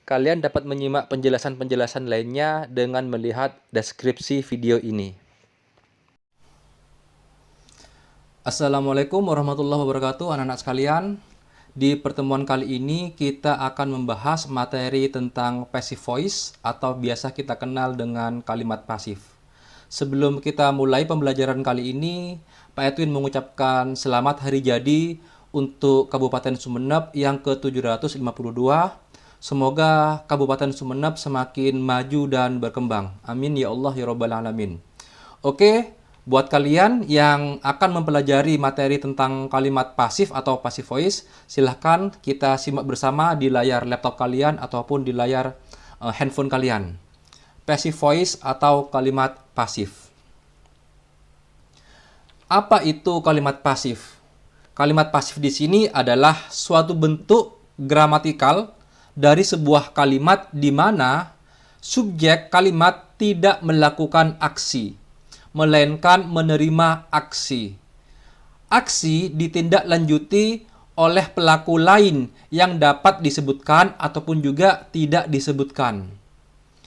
Kalian dapat menyimak penjelasan-penjelasan lainnya dengan melihat deskripsi video ini. Assalamualaikum warahmatullahi wabarakatuh, anak-anak sekalian. Di pertemuan kali ini kita akan membahas materi tentang passive voice atau biasa kita kenal dengan kalimat pasif. Sebelum kita mulai pembelajaran kali ini, Pak Edwin mengucapkan selamat hari jadi untuk Kabupaten Sumeneb yang ke-752. Semoga Kabupaten Sumeneb semakin maju dan berkembang. Amin ya Allah ya Rabbal Alamin. Oke, buat kalian yang akan mempelajari materi tentang kalimat pasif atau passive voice, silahkan kita simak bersama di layar laptop kalian ataupun di layar handphone kalian. Passive voice atau kalimat pasif. Apa itu kalimat pasif? Kalimat pasif di sini adalah suatu bentuk gramatikal dari sebuah kalimat di mana subjek kalimat tidak melakukan aksi, melainkan menerima aksi. Aksi ditindaklanjuti oleh pelaku lain yang dapat disebutkan ataupun juga tidak disebutkan.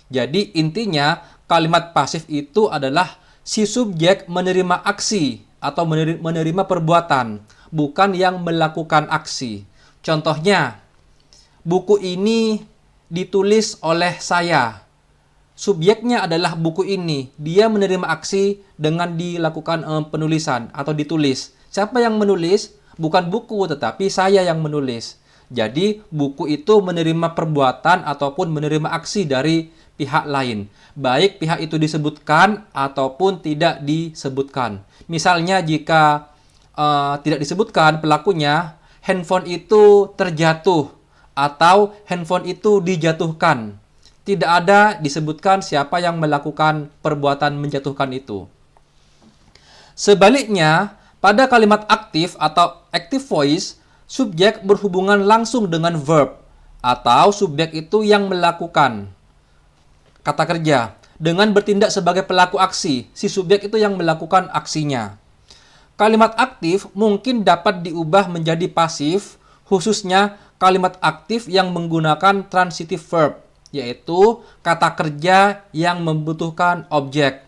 Jadi intinya kalimat pasif itu adalah si subjek menerima aksi atau menerima perbuatan, bukan yang melakukan aksi. Contohnya, buku ini ditulis oleh saya. Subjeknya adalah buku ini. Dia menerima aksi dengan dilakukan penulisan atau ditulis. Siapa yang menulis? Bukan buku, tetapi saya yang menulis. Jadi, buku itu menerima perbuatan ataupun menerima aksi dari pihak lain. Baik pihak itu disebutkan ataupun tidak disebutkan. Misalnya jika tidak disebutkan pelakunya, handphone itu terjatuh atau handphone itu dijatuhkan. Tidak ada disebutkan siapa yang melakukan perbuatan menjatuhkan itu. Sebaliknya, pada kalimat aktif atau active voice, subjek berhubungan langsung dengan verb atau subjek itu yang melakukan kata kerja dengan bertindak sebagai pelaku aksi. Si subjek itu yang melakukan aksinya. Kalimat aktif mungkin dapat diubah menjadi pasif, khususnya kalimat aktif yang menggunakan transitive verb, yaitu kata kerja yang membutuhkan objek.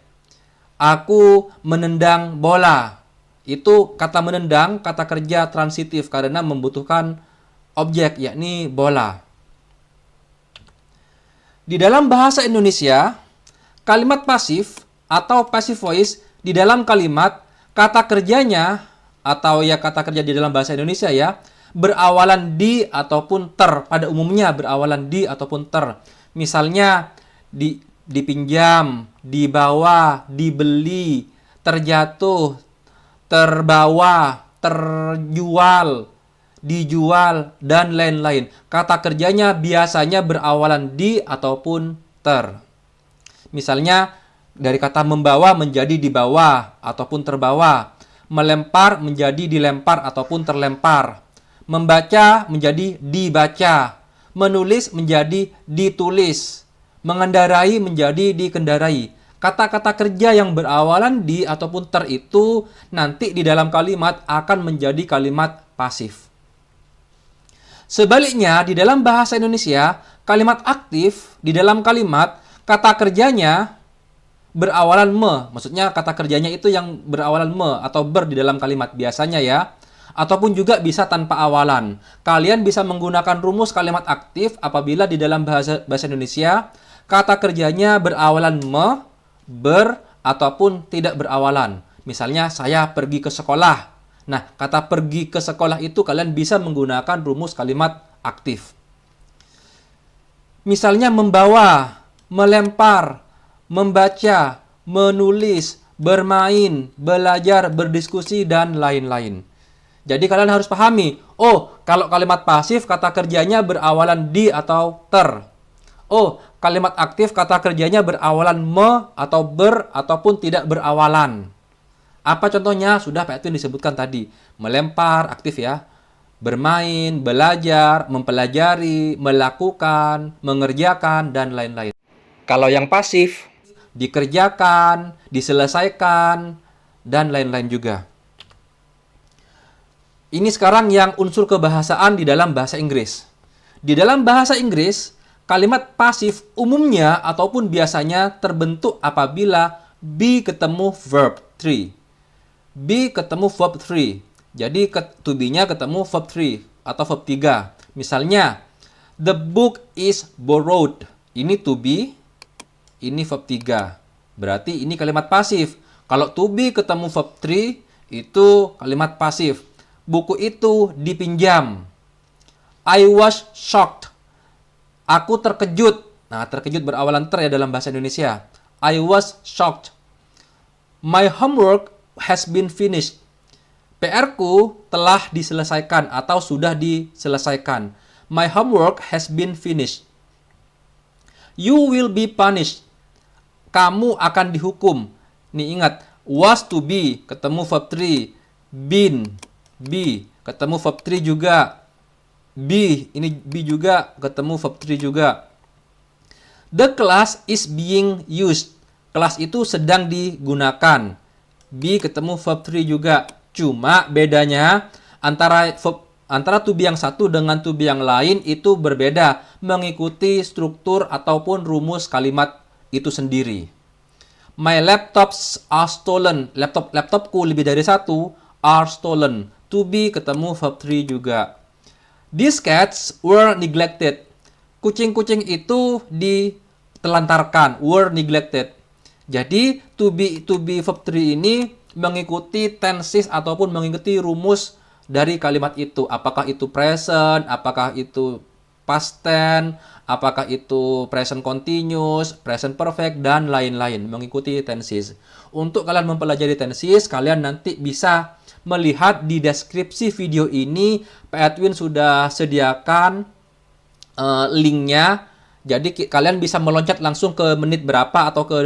Aku menendang bola. Itu kata menendang, kata kerja transitif karena membutuhkan objek, yakni bola. Di dalam bahasa Indonesia, kalimat pasif atau passive voice di dalam kalimat kata kerjanya atau ya kata kerja di dalam bahasa Indonesia ya berawalan di ataupun ter. Pada umumnya berawalan di ataupun ter. Misalnya dipinjam, dibawa, dibeli, terjatuh, terbawa, terjual, dijual, dan lain-lain. Kata kerjanya biasanya berawalan di ataupun ter. Misalnya dari kata membawa menjadi dibawa ataupun terbawa. Melempar menjadi dilempar ataupun terlempar. Membaca menjadi dibaca. Menulis menjadi ditulis. Mengendarai menjadi dikendarai. Kata-kata kerja yang berawalan di ataupun ter itu nanti di dalam kalimat akan menjadi kalimat pasif. Sebaliknya, di dalam bahasa Indonesia, kalimat aktif di dalam kalimat kata kerjanya berawalan me. Maksudnya kata kerjanya itu yang berawalan me atau ber di dalam kalimat biasanya ya. Ataupun juga bisa tanpa awalan. Kalian bisa menggunakan rumus kalimat aktif apabila di dalam bahasa Indonesia kata kerjanya berawalan me, ber, ataupun tidak berawalan. Misalnya saya pergi ke sekolah. Nah, kata pergi ke sekolah itu kalian bisa menggunakan rumus kalimat aktif. Misalnya membawa, melempar, membaca, menulis, bermain, belajar, berdiskusi, dan lain-lain. Jadi kalian harus pahami, oh kalau kalimat pasif kata kerjanya berawalan di atau ter. Oh, kalimat aktif kata kerjanya berawalan me atau ber ataupun tidak berawalan. Apa contohnya? Sudah Pak Edwin disebutkan tadi. Melempar, aktif ya. Bermain, belajar, mempelajari, melakukan, mengerjakan, dan lain-lain. Kalau yang pasif, dikerjakan, diselesaikan, dan lain-lain juga. Ini sekarang yang unsur kebahasaan di dalam bahasa Inggris. Di dalam bahasa Inggris, Kalimat pasif umumnya ataupun biasanya terbentuk apabila be ketemu verb 3. Be ketemu verb 3. Jadi to be-nya ketemu verb 3 atau verb 3. Misalnya, the book is borrowed. Ini to be, ini verb 3. Berarti ini kalimat pasif. Kalau to be ketemu verb 3, itu kalimat pasif. Buku itu dipinjam. I was shocked. Aku terkejut. Nah, terkejut berawalan ter ya dalam bahasa Indonesia. I was shocked. My homework has been finished. PR-ku telah diselesaikan atau sudah diselesaikan. My homework has been finished. You will be punished. Kamu akan dihukum. Nih ingat, was to be ketemu verb 3. Been, be ketemu verb 3 juga. Be, ini be juga ketemu verb 3 juga. The class is being used. Kelas itu sedang digunakan. Be ketemu verb 3 juga. Cuma bedanya antara to be yang satu dengan to be yang lain itu berbeda mengikuti struktur ataupun rumus kalimat itu sendiri. My laptops are stolen. Laptopku lebih dari satu are stolen. To be ketemu verb 3 juga. These cats were neglected. Kucing-kucing itu ditelantarkan, were neglected. Jadi to be verb 3 ini mengikuti tenses ataupun mengikuti rumus dari kalimat itu. Apakah itu present, apakah itu past tense, apakah itu present continuous, present perfect, dan lain-lain. Mengikuti tenses. Untuk kalian mempelajari tenses, kalian nanti bisa melihat di deskripsi video ini, Pak Edwin sudah sediakan linknya. Jadi kalian bisa meloncat langsung ke menit berapa atau ke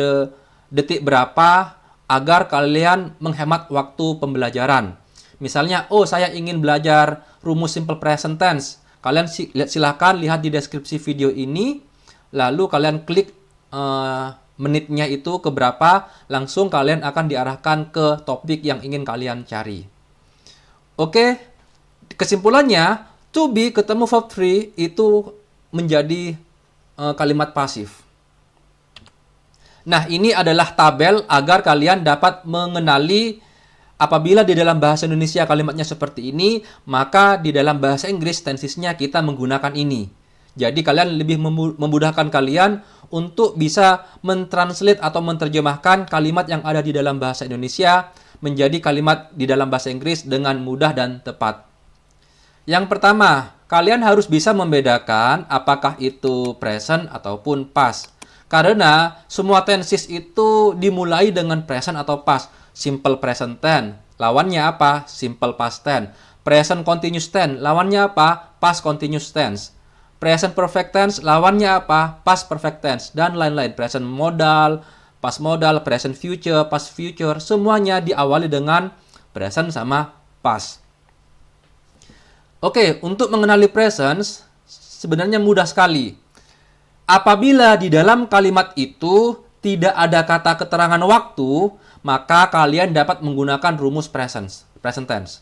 detik berapa agar kalian menghemat waktu pembelajaran. Misalnya, saya ingin belajar rumus simple present tense. Kalian silahkan lihat di deskripsi video ini, lalu kalian klik menitnya itu ke berapa, langsung kalian akan diarahkan ke topik yang ingin kalian cari. Oke, kesimpulannya, to be ketemu verb 3 itu menjadi kalimat pasif. Nah, ini adalah tabel agar kalian dapat mengenali apabila di dalam bahasa Indonesia kalimatnya seperti ini, maka di dalam bahasa Inggris tensesnya kita menggunakan ini. Jadi kalian lebih memudahkan kalian untuk bisa mentranslate atau menerjemahkan kalimat yang ada di dalam bahasa Indonesia menjadi kalimat di dalam bahasa Inggris dengan mudah dan tepat. Yang pertama, kalian harus bisa membedakan apakah itu present ataupun past. Karena semua tenses itu dimulai dengan present atau past. Simple present tense, lawannya apa? Simple past tense. Present continuous tense, lawannya apa? Past continuous tense. Present perfect tense, lawannya apa? Past perfect tense, dan lain-lain. Present modal, past modal, present future, past future, semuanya diawali dengan present sama past. Oke, untuk mengenali present sebenarnya mudah sekali. Apabila di dalam kalimat itu tidak ada kata keterangan waktu, maka kalian dapat menggunakan rumus present tense.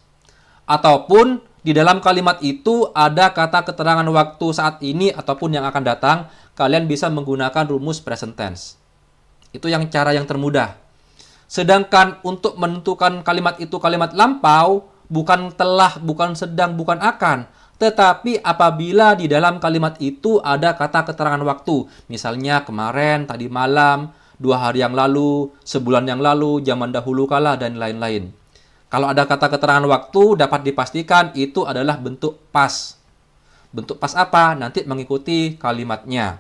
Ataupun di dalam kalimat itu ada kata keterangan waktu saat ini ataupun yang akan datang, kalian bisa menggunakan rumus present tense. Itu cara yang termudah. Sedangkan untuk menentukan kalimat itu kalimat lampau, bukan telah, bukan sedang, bukan akan. Tetapi apabila di dalam kalimat itu ada kata keterangan waktu, misalnya kemarin, tadi malam, 2 hari yang lalu, sebulan yang lalu, zaman dahulu kala, dan lain-lain. Kalau ada kata keterangan waktu, dapat dipastikan itu adalah bentuk past. Bentuk past apa? Nanti mengikuti kalimatnya.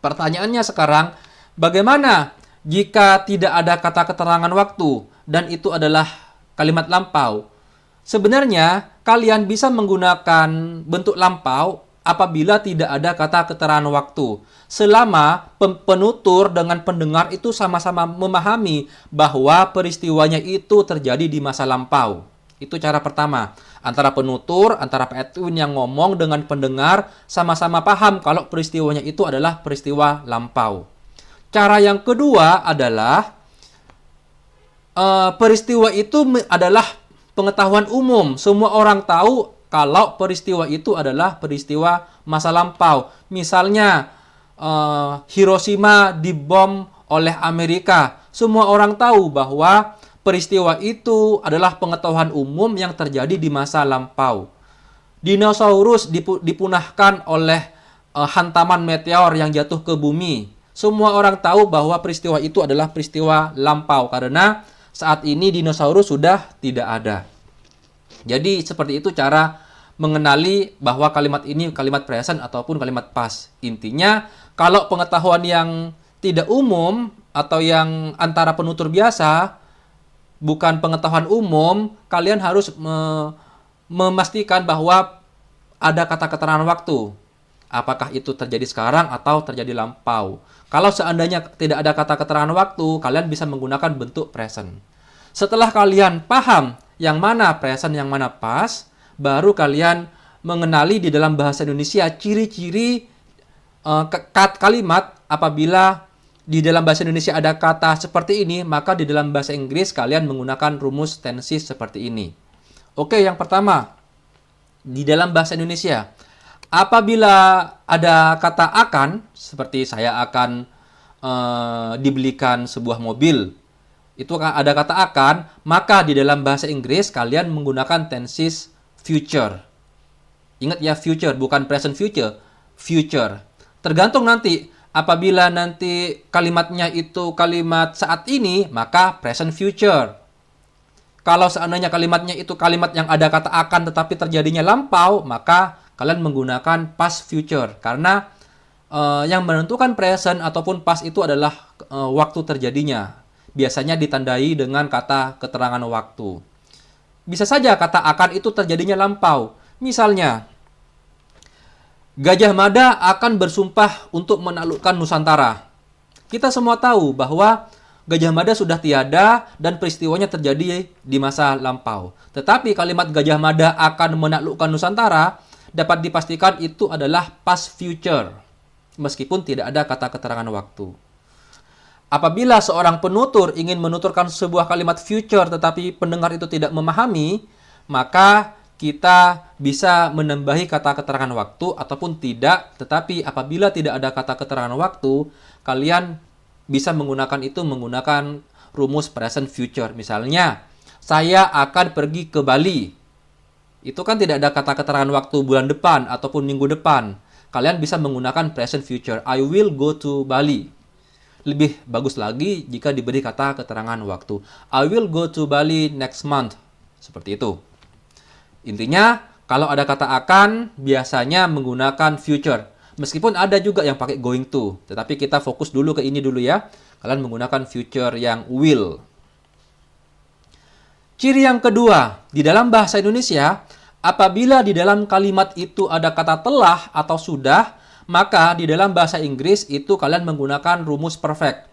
Pertanyaannya sekarang, bagaimana jika tidak ada kata keterangan waktu dan itu adalah kalimat lampau? Sebenarnya, kalian bisa menggunakan bentuk lampau apabila tidak ada kata keterangan waktu. Selama penutur dengan pendengar itu sama-sama memahami bahwa peristiwanya itu terjadi di masa lampau. Itu cara pertama. Antara penutur, antara Pak Edwin yang ngomong dengan pendengar, sama-sama paham kalau peristiwanya itu adalah peristiwa lampau. Cara yang kedua adalah peristiwa itu adalah pengetahuan umum. Semua orang tahu kalau peristiwa itu adalah peristiwa masa lampau. Misalnya, Hiroshima dibom oleh Amerika. Semua orang tahu bahwa peristiwa itu adalah pengetahuan umum yang terjadi di masa lampau. Dinosaurus dipunahkan oleh hantaman meteor yang jatuh ke bumi. Semua orang tahu bahwa peristiwa itu adalah peristiwa lampau karena saat ini dinosaurus sudah tidak ada. Jadi seperti itu cara mengenali bahwa kalimat ini kalimat present ataupun kalimat past. Intinya kalau pengetahuan yang tidak umum atau yang antara penutur biasa, bukan pengetahuan umum, kalian harus memastikan bahwa ada kata keterangan waktu. Apakah itu terjadi sekarang atau terjadi lampau. Kalau seandainya tidak ada kata keterangan waktu, kalian bisa menggunakan bentuk present. Setelah kalian paham yang mana present, yang mana past, baru kalian mengenali di dalam bahasa Indonesia ciri-ciri kalimat. Apabila di dalam bahasa Indonesia ada kata seperti ini, maka di dalam bahasa Inggris kalian menggunakan rumus tenses seperti ini. Oke, yang pertama, di dalam bahasa Indonesia, apabila ada kata akan, seperti saya akan dibelikan sebuah mobil, itu ada kata akan, maka di dalam bahasa Inggris kalian menggunakan tenses future. Ingat ya, future, bukan present future, future. Tergantung nanti, apabila nanti kalimatnya itu kalimat saat ini, maka present future. Kalau seandainya kalimatnya itu kalimat yang ada kata akan tetapi terjadinya lampau, maka kalian menggunakan past future. Karena yang menentukan present ataupun past itu adalah waktu terjadinya. Biasanya ditandai dengan kata keterangan waktu. Bisa saja kata akan itu terjadinya lampau. Misalnya, Gajah Mada akan bersumpah untuk menaklukkan Nusantara. Kita semua tahu bahwa Gajah Mada sudah tiada dan peristiwanya terjadi di masa lampau. Tetapi kalimat Gajah Mada akan menaklukkan Nusantara dapat dipastikan itu adalah past future, meskipun tidak ada kata keterangan waktu. Apabila seorang penutur ingin menuturkan sebuah kalimat future tetapi pendengar itu tidak memahami, maka kita bisa menambahi kata keterangan waktu ataupun tidak. Tetapi apabila tidak ada kata keterangan waktu, kalian bisa menggunakan rumus present future. Misalnya, saya akan pergi ke Bali. Itu kan tidak ada kata keterangan waktu bulan depan ataupun minggu depan. Kalian bisa menggunakan present future. I will go to Bali. Lebih bagus lagi jika diberi kata keterangan waktu. I will go to Bali next month. Seperti itu. Intinya, kalau ada kata akan, biasanya menggunakan future. Meskipun ada juga yang pakai going to. Tetapi kita fokus dulu ke ini dulu ya. Kalian menggunakan future yang will. Ciri yang kedua, di dalam bahasa Indonesia, apabila di dalam kalimat itu ada kata telah atau sudah, maka di dalam bahasa Inggris itu kalian menggunakan rumus perfect.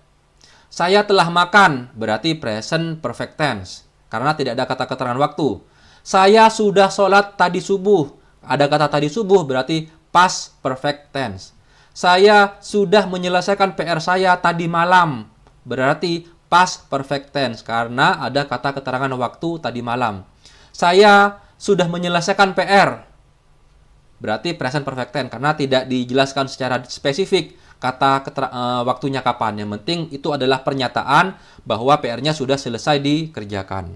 Saya telah makan, berarti present perfect tense. Karena tidak ada kata keterangan waktu. Saya sudah sholat tadi subuh. Ada kata tadi subuh, berarti past perfect tense. Saya sudah menyelesaikan PR saya tadi malam. Berarti past perfect tense. Karena ada kata keterangan waktu tadi malam. Saya sudah menyelesaikan PR. Berarti present perfect tense karena tidak dijelaskan secara spesifik kata waktunya kapan. Yang penting itu adalah pernyataan bahwa PR-nya sudah selesai dikerjakan.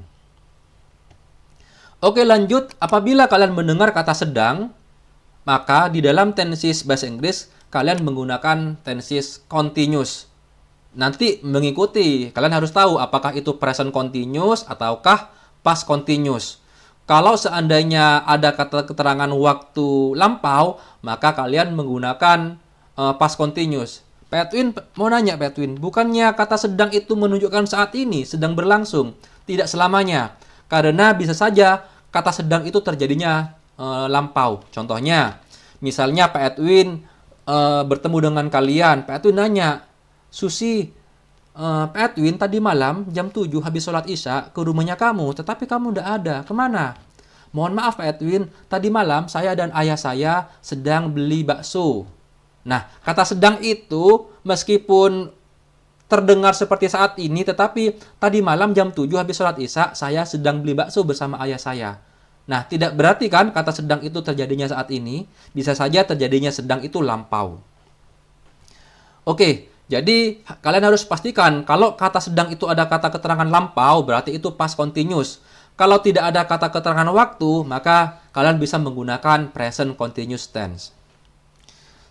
Oke, lanjut. Apabila kalian mendengar kata sedang, maka di dalam tenses bahasa Inggris kalian menggunakan tenses continuous. Nanti mengikuti, kalian harus tahu apakah itu present continuous ataukah past continuous. Kalau seandainya ada kata keterangan waktu lampau, maka kalian menggunakan past continuous. Pak Edwin mau nanya, Pak Edwin, bukannya kata sedang itu menunjukkan saat ini, sedang berlangsung? Tidak selamanya. Karena bisa saja kata sedang itu terjadinya lampau. Contohnya, misalnya Pak Edwin bertemu dengan kalian. Pak Edwin nanya, Susi, Pak Edwin tadi malam jam 7 habis sholat isya ke rumahnya kamu, tetapi kamu tidak ada. Kemana? Mohon maaf Pak Edwin, tadi malam saya dan ayah saya sedang beli bakso. Nah, kata sedang itu meskipun terdengar seperti saat ini, tetapi tadi malam jam 7 habis sholat isya saya sedang beli bakso bersama ayah saya. Nah, tidak berarti kan kata sedang itu terjadinya saat ini, bisa saja terjadinya sedang itu lampau. Oke, jadi kalian harus pastikan kalau kata sedang itu ada kata keterangan lampau, berarti itu past continuous. Kalau tidak ada kata keterangan waktu, maka kalian bisa menggunakan present continuous tense.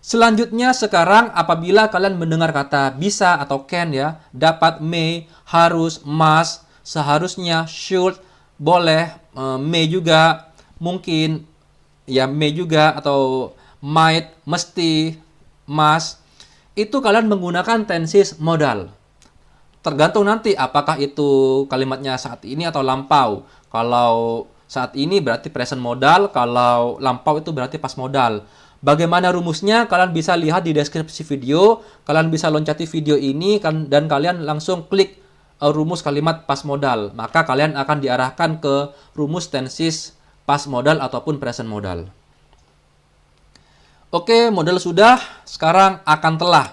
Selanjutnya sekarang apabila kalian mendengar kata bisa atau can ya, dapat, may, harus, must, seharusnya, should, boleh, may juga, mungkin, ya may juga, atau might, mesti, must, itu kalian menggunakan tenses modal. Tergantung nanti apakah itu kalimatnya saat ini atau lampau. Kalau saat ini berarti present modal, kalau lampau itu berarti past modal. Bagaimana rumusnya? Kalian bisa lihat di deskripsi video. Kalian bisa loncati video ini dan kalian langsung klik rumus kalimat past modal. Maka kalian akan diarahkan ke rumus tenses past modal ataupun present modal. Oke, modal sudah. Sekarang akan telah.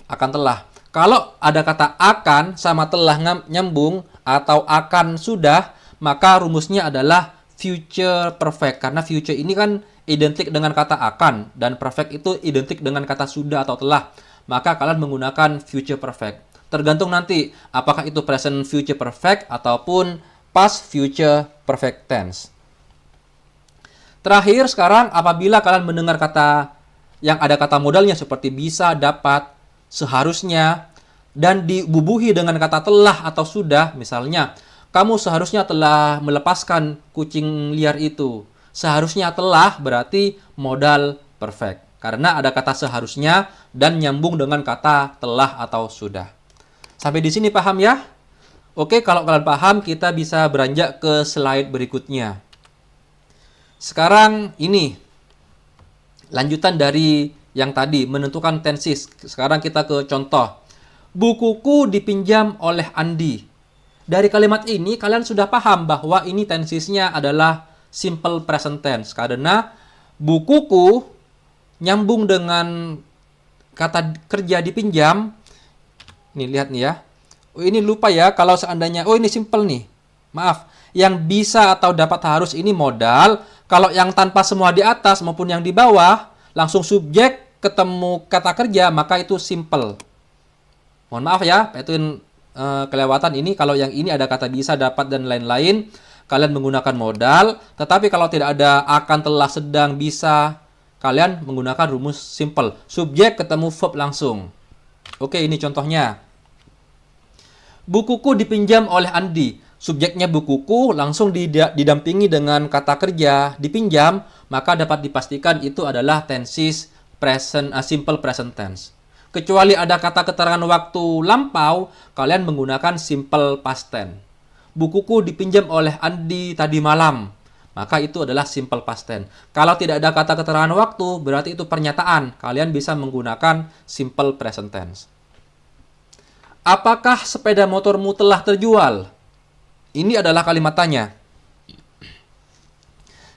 Akan telah. Kalau ada kata akan sama telah nyambung atau akan sudah, maka rumusnya adalah future perfect. Karena future ini kan identik dengan kata akan dan perfect itu identik dengan kata sudah atau telah. Maka kalian menggunakan future perfect. Tergantung nanti apakah itu present future perfect ataupun past future perfect tense. Terakhir sekarang apabila kalian mendengar kata yang ada kata modalnya seperti bisa, dapat, seharusnya, dan dibubuhi dengan kata telah atau sudah, misalnya kamu seharusnya telah melepaskan kucing liar itu. Seharusnya telah berarti modal perfect. Karena ada kata seharusnya dan nyambung dengan kata telah atau sudah. Sampai di sini paham ya? Oke, kalau kalian paham, kita bisa beranjak ke slide berikutnya. Sekarang ini, lanjutan dari yang tadi, menentukan tenses. Sekarang kita ke contoh. Bukuku dipinjam oleh Andi. Dari kalimat ini, kalian sudah paham bahwa ini tensesnya adalah simple present tense. Karena bukuku nyambung dengan kata kerja dipinjam. Nih, lihat nih ya. Oh, ini lupa ya kalau seandainya, oh ini simple nih. Maaf, yang bisa atau dapat harus ini modal. Kalau yang tanpa semua di atas maupun yang di bawah, langsung subjek ketemu kata kerja, maka itu simple. Mohon maaf ya, itu kelewatan ini. Kalau yang ini ada kata bisa, dapat, dan lain-lain, kalian menggunakan modal. Tetapi kalau tidak ada akan, telah, sedang, bisa, kalian menggunakan rumus simple. Subjek ketemu verb langsung. Oke, ini contohnya. Bukuku dipinjam oleh Andi. Subjeknya bukuku langsung didampingi dengan kata kerja dipinjam, maka dapat dipastikan itu adalah tenses present, simple present tense. Kecuali ada kata keterangan waktu lampau, kalian menggunakan simple past tense. Bukuku dipinjam oleh Andi tadi malam, maka itu adalah simple past tense. Kalau tidak ada kata keterangan waktu, berarti itu pernyataan. Kalian bisa menggunakan simple present tense. Apakah sepeda motormu telah terjual? Ini adalah kalimat tanya.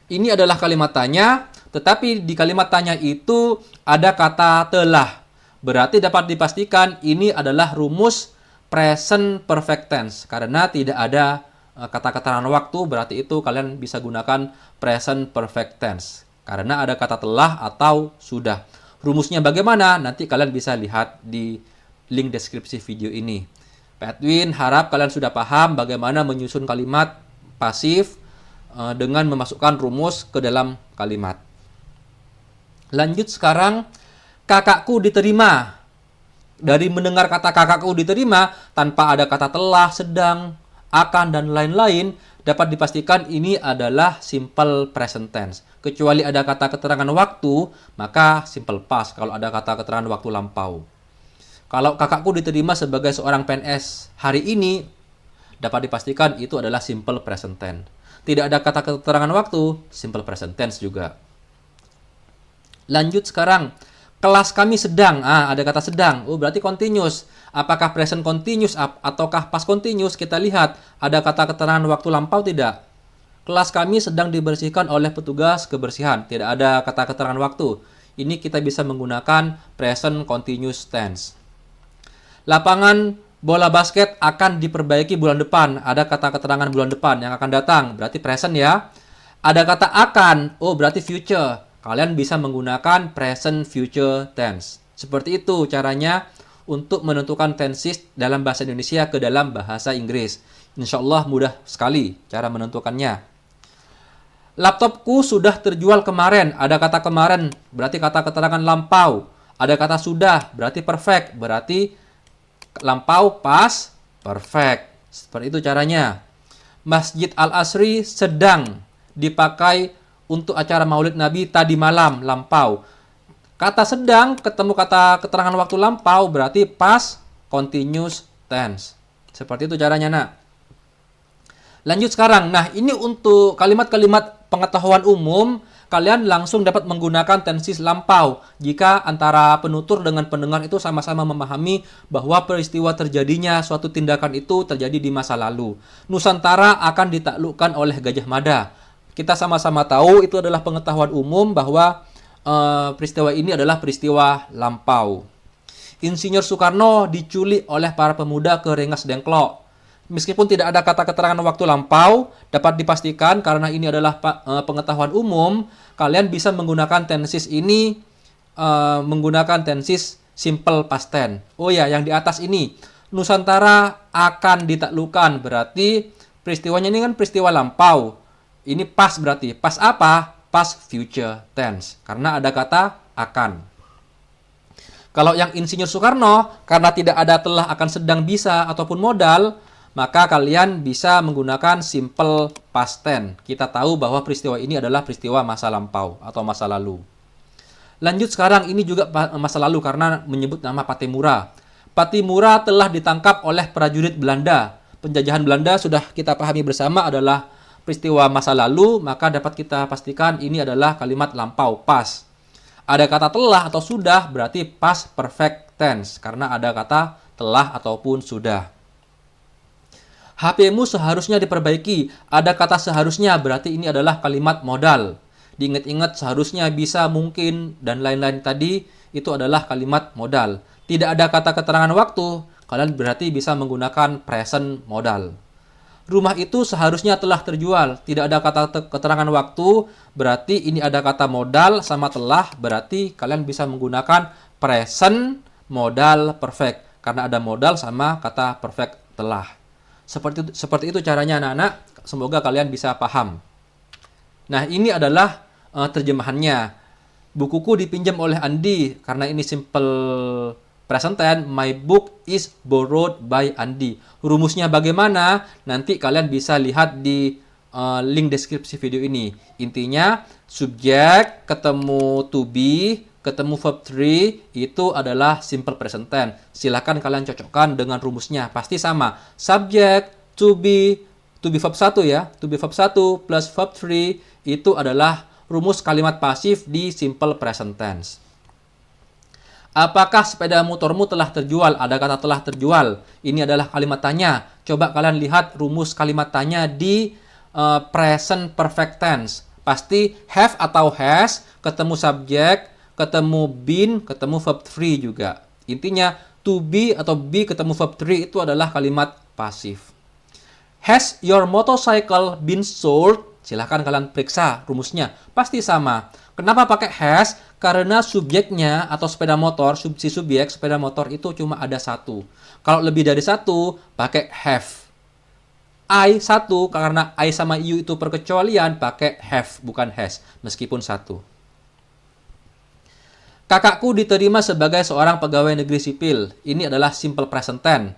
Ini adalah kalimat tanya, tetapi di kalimat tanya itu ada kata telah. Berarti dapat dipastikan ini adalah rumus present perfect tense. Karena tidak ada kata keterangan waktu, berarti itu kalian bisa gunakan present perfect tense. Karena ada kata telah atau sudah. Rumusnya bagaimana? Nanti kalian bisa lihat di link deskripsi video ini. Pak Edwin harap kalian sudah paham bagaimana menyusun kalimat pasif dengan memasukkan rumus ke dalam kalimat. Lanjut sekarang, kakakku diterima. Dari mendengar kata kakakku diterima, tanpa ada kata telah, sedang, akan, dan lain-lain, dapat dipastikan ini adalah simple present tense. Kecuali ada kata keterangan waktu, maka simple past kalau ada kata keterangan waktu lampau. Kalau kakakku diterima sebagai seorang PNS hari ini, dapat dipastikan itu adalah simple present tense. Tidak ada kata keterangan waktu, simple present tense juga. Lanjut sekarang, kelas kami sedang. Ada kata sedang. Oh, berarti continuous. Apakah present continuous ataukah past continuous? Kita lihat, ada kata keterangan waktu lampau tidak? Kelas kami sedang dibersihkan oleh petugas kebersihan. Tidak ada kata keterangan waktu. Ini kita bisa menggunakan present continuous tense. Lapangan Bola basket akan diperbaiki bulan depan. Ada kata keterangan bulan depan yang akan datang. Berarti present ya. Ada kata akan. Oh, berarti future. Kalian bisa menggunakan present future tense. Seperti itu caranya untuk menentukan tenses dalam bahasa Indonesia ke dalam bahasa Inggris. Insya Allah mudah sekali cara menentukannya. Laptopku sudah terjual kemarin. Ada kata kemarin, berarti kata keterangan lampau. Ada kata sudah, berarti perfect. Berarti lampau, past, perfect. Seperti itu caranya. Masjid Al-Asri sedang dipakai untuk acara Maulid Nabi tadi malam, lampau. Kata sedang ketemu kata keterangan waktu lampau berarti past continuous tense. Seperti itu caranya, nak. Lanjut sekarang. Nah, ini untuk kalimat-kalimat pengetahuan umum, kalian langsung dapat menggunakan tenses lampau jika antara penutur dengan pendengar itu sama-sama memahami bahwa peristiwa terjadinya suatu tindakan itu terjadi di masa lalu. Nusantara akan ditaklukkan oleh Gajah Mada. Kita sama-sama tahu itu adalah pengetahuan umum bahwa peristiwa ini adalah peristiwa lampau. Insinyur Soekarno diculik oleh para pemuda ke Rengas Dengklok. Meskipun tidak ada kata keterangan waktu lampau, dapat dipastikan karena ini adalah pengetahuan umum, kalian bisa menggunakan tenses ini menggunakan tenses simple past tense. Oh ya, yang di atas ini, Nusantara akan ditaklukkan, berarti peristiwanya ini kan peristiwa lampau. Ini past berarti. Past apa? Past future tense. Karena ada kata akan. Kalau yang Insinyur Soekarno, karena tidak ada telah, akan, sedang, bisa, ataupun modal, maka kalian bisa menggunakan simple past tense. Kita tahu bahwa peristiwa ini adalah peristiwa masa lampau atau masa lalu. Lanjut sekarang, ini juga masa lalu karena menyebut nama Pattimura. Pattimura telah ditangkap oleh prajurit Belanda. Penjajahan Belanda sudah kita pahami bersama adalah peristiwa masa lalu, maka dapat kita pastikan ini adalah kalimat lampau, past. Ada kata telah atau sudah, berarti past perfect tense, karena ada kata telah ataupun sudah. HP-mu seharusnya diperbaiki. Ada kata seharusnya, berarti ini adalah kalimat modal. Diingat-ingat seharusnya, bisa, mungkin, dan lain-lain tadi, itu adalah kalimat modal. Tidak ada kata keterangan waktu, kalian berarti bisa menggunakan present modal. Rumah itu seharusnya telah terjual. Tidak ada kata keterangan waktu, berarti ini ada kata modal sama telah, berarti kalian bisa menggunakan present modal perfect. Karena ada modal sama kata perfect telah. Seperti itu caranya, anak-anak. Semoga kalian bisa paham. Nah, ini adalah terjemahannya. Bukuku dipinjam oleh Andi. Karena ini simple present tense, my book is borrowed by Andi. Rumusnya bagaimana? Nanti kalian bisa lihat di link deskripsi video ini. Intinya, subjek ketemu to be, ketemu verb 3, itu adalah simple present tense. Silahkan kalian cocokkan dengan rumusnya. Pasti sama. Subjek, to be verb 1 ya. To be verb 1 plus verb 3, itu adalah rumus kalimat pasif di simple present tense. Apakah sepeda motormu telah terjual? Ada kata telah terjual. Ini adalah kalimat tanya. Coba kalian lihat rumus kalimat tanya di present perfect tense. Pasti have atau has, ketemu subjek, ketemu been, ketemu verb 3 juga. Intinya, to be atau be ketemu verb 3 itu adalah kalimat pasif. Has your motorcycle been sold? Silahkan kalian periksa rumusnya. Pasti sama. Kenapa pakai has? Karena subjeknya atau sepeda motor, si subjek sepeda motor itu cuma ada satu. Kalau lebih dari satu, pakai have. I satu, karena I sama you itu perkecualian, pakai have, bukan has, meskipun satu. Kakakku diterima sebagai seorang pegawai negeri sipil. Ini adalah simple present tense.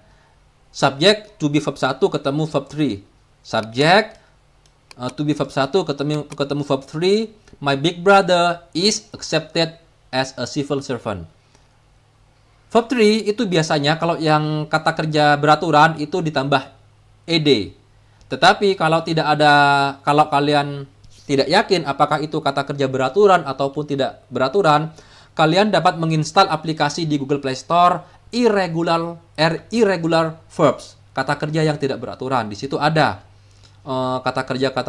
Subjek, to be verb 1 ketemu verb 3. Subjek, to be verb 1 ketemu verb 3. My big brother is accepted as a civil servant. Verb 3 itu biasanya kalau yang kata kerja beraturan itu ditambah ed. Tetapi kalau kalian tidak yakin apakah itu kata kerja beraturan ataupun tidak beraturan, kalian dapat menginstal aplikasi di Google Play Store irregular verbs, kata kerja yang tidak beraturan. Di situ ada kata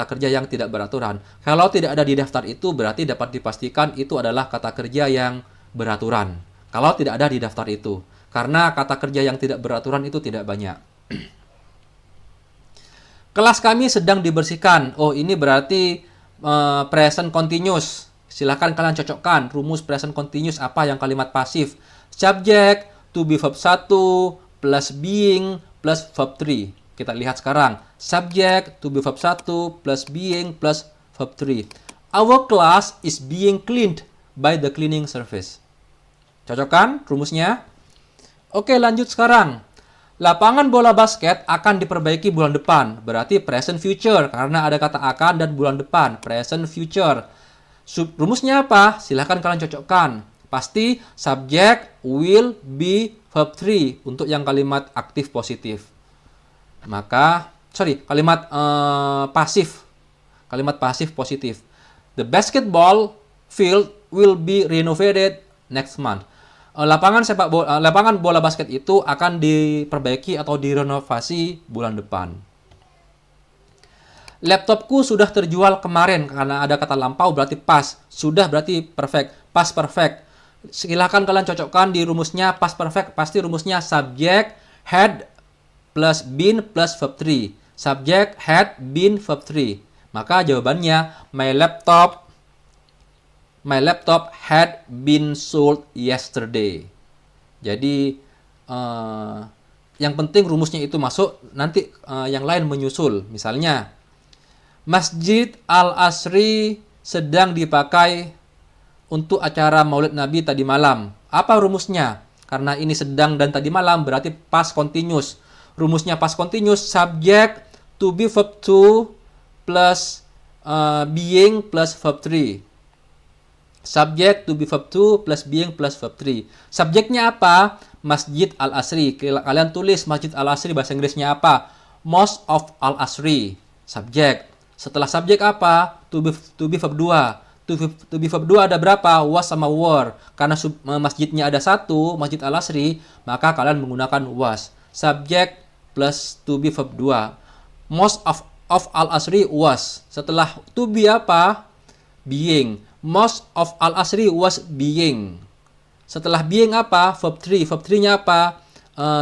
kerja yang tidak beraturan. Kalau tidak ada di daftar itu, berarti dapat dipastikan itu adalah kata kerja yang beraturan. Kalau tidak ada di daftar itu. Karena kata kerja yang tidak beraturan itu tidak banyak. Kelas kami sedang dibersihkan. Oh, ini berarti present continuous. Silahkan kalian cocokkan rumus present continuous apa yang kalimat pasif. Subject, to be verb 1, plus being, plus verb 3. Kita lihat sekarang. Subject, to be verb 1, plus being, plus verb 3. Our class is being cleaned by the cleaning service. Cocokkan rumusnya? Oke, lanjut sekarang. Lapangan bola basket akan diperbaiki bulan depan. Berarti present future. Karena ada kata akan dan bulan depan. Present future. Rumusnya apa? Silahkan kalian cocokkan. Pasti subject, will, be, verb 3. Untuk yang kalimat aktif positif. Maka, kalimat pasif. Kalimat pasif positif. The basketball field will be renovated next month. Lapangan bola basket itu akan diperbaiki atau direnovasi bulan depan. Laptopku sudah terjual kemarin. Karena ada kata lampau berarti past. Sudah berarti perfect. Past perfect. Silahkan kalian cocokkan di rumusnya past perfect. Pasti rumusnya subject, had, plus been, plus verb 3. Subject, had, been, verb 3. Maka jawabannya, my laptop had been sold yesterday. Jadi, yang penting rumusnya itu masuk, nanti yang lain menyusul. Misalnya, Masjid Al-Asri sedang dipakai untuk acara Maulid Nabi tadi malam. Apa rumusnya? Karena ini sedang dan tadi malam, berarti past continuous. Rumusnya past continuous, subject, to be verb 2, plus being, plus verb 3. Subject, to be verb 2, plus being, plus verb 3. Subjeknya apa? Masjid Al-Asri. Kalian tulis Masjid Al-Asri, bahasa Inggrisnya apa? Mosque of Al-Asri. Subjek. Setelah subjek apa? To be verb 2. To be verb 2 ada berapa? Was sama were. Karena masjidnya ada satu, Masjid Al-Asri, maka kalian menggunakan was. Subjek plus to be verb 2. Mosque of Al-Asri was. Setelah to be apa? Being. Most of Al-Asri was being. Setelah being apa? Verb 3. Verb 3-nya apa?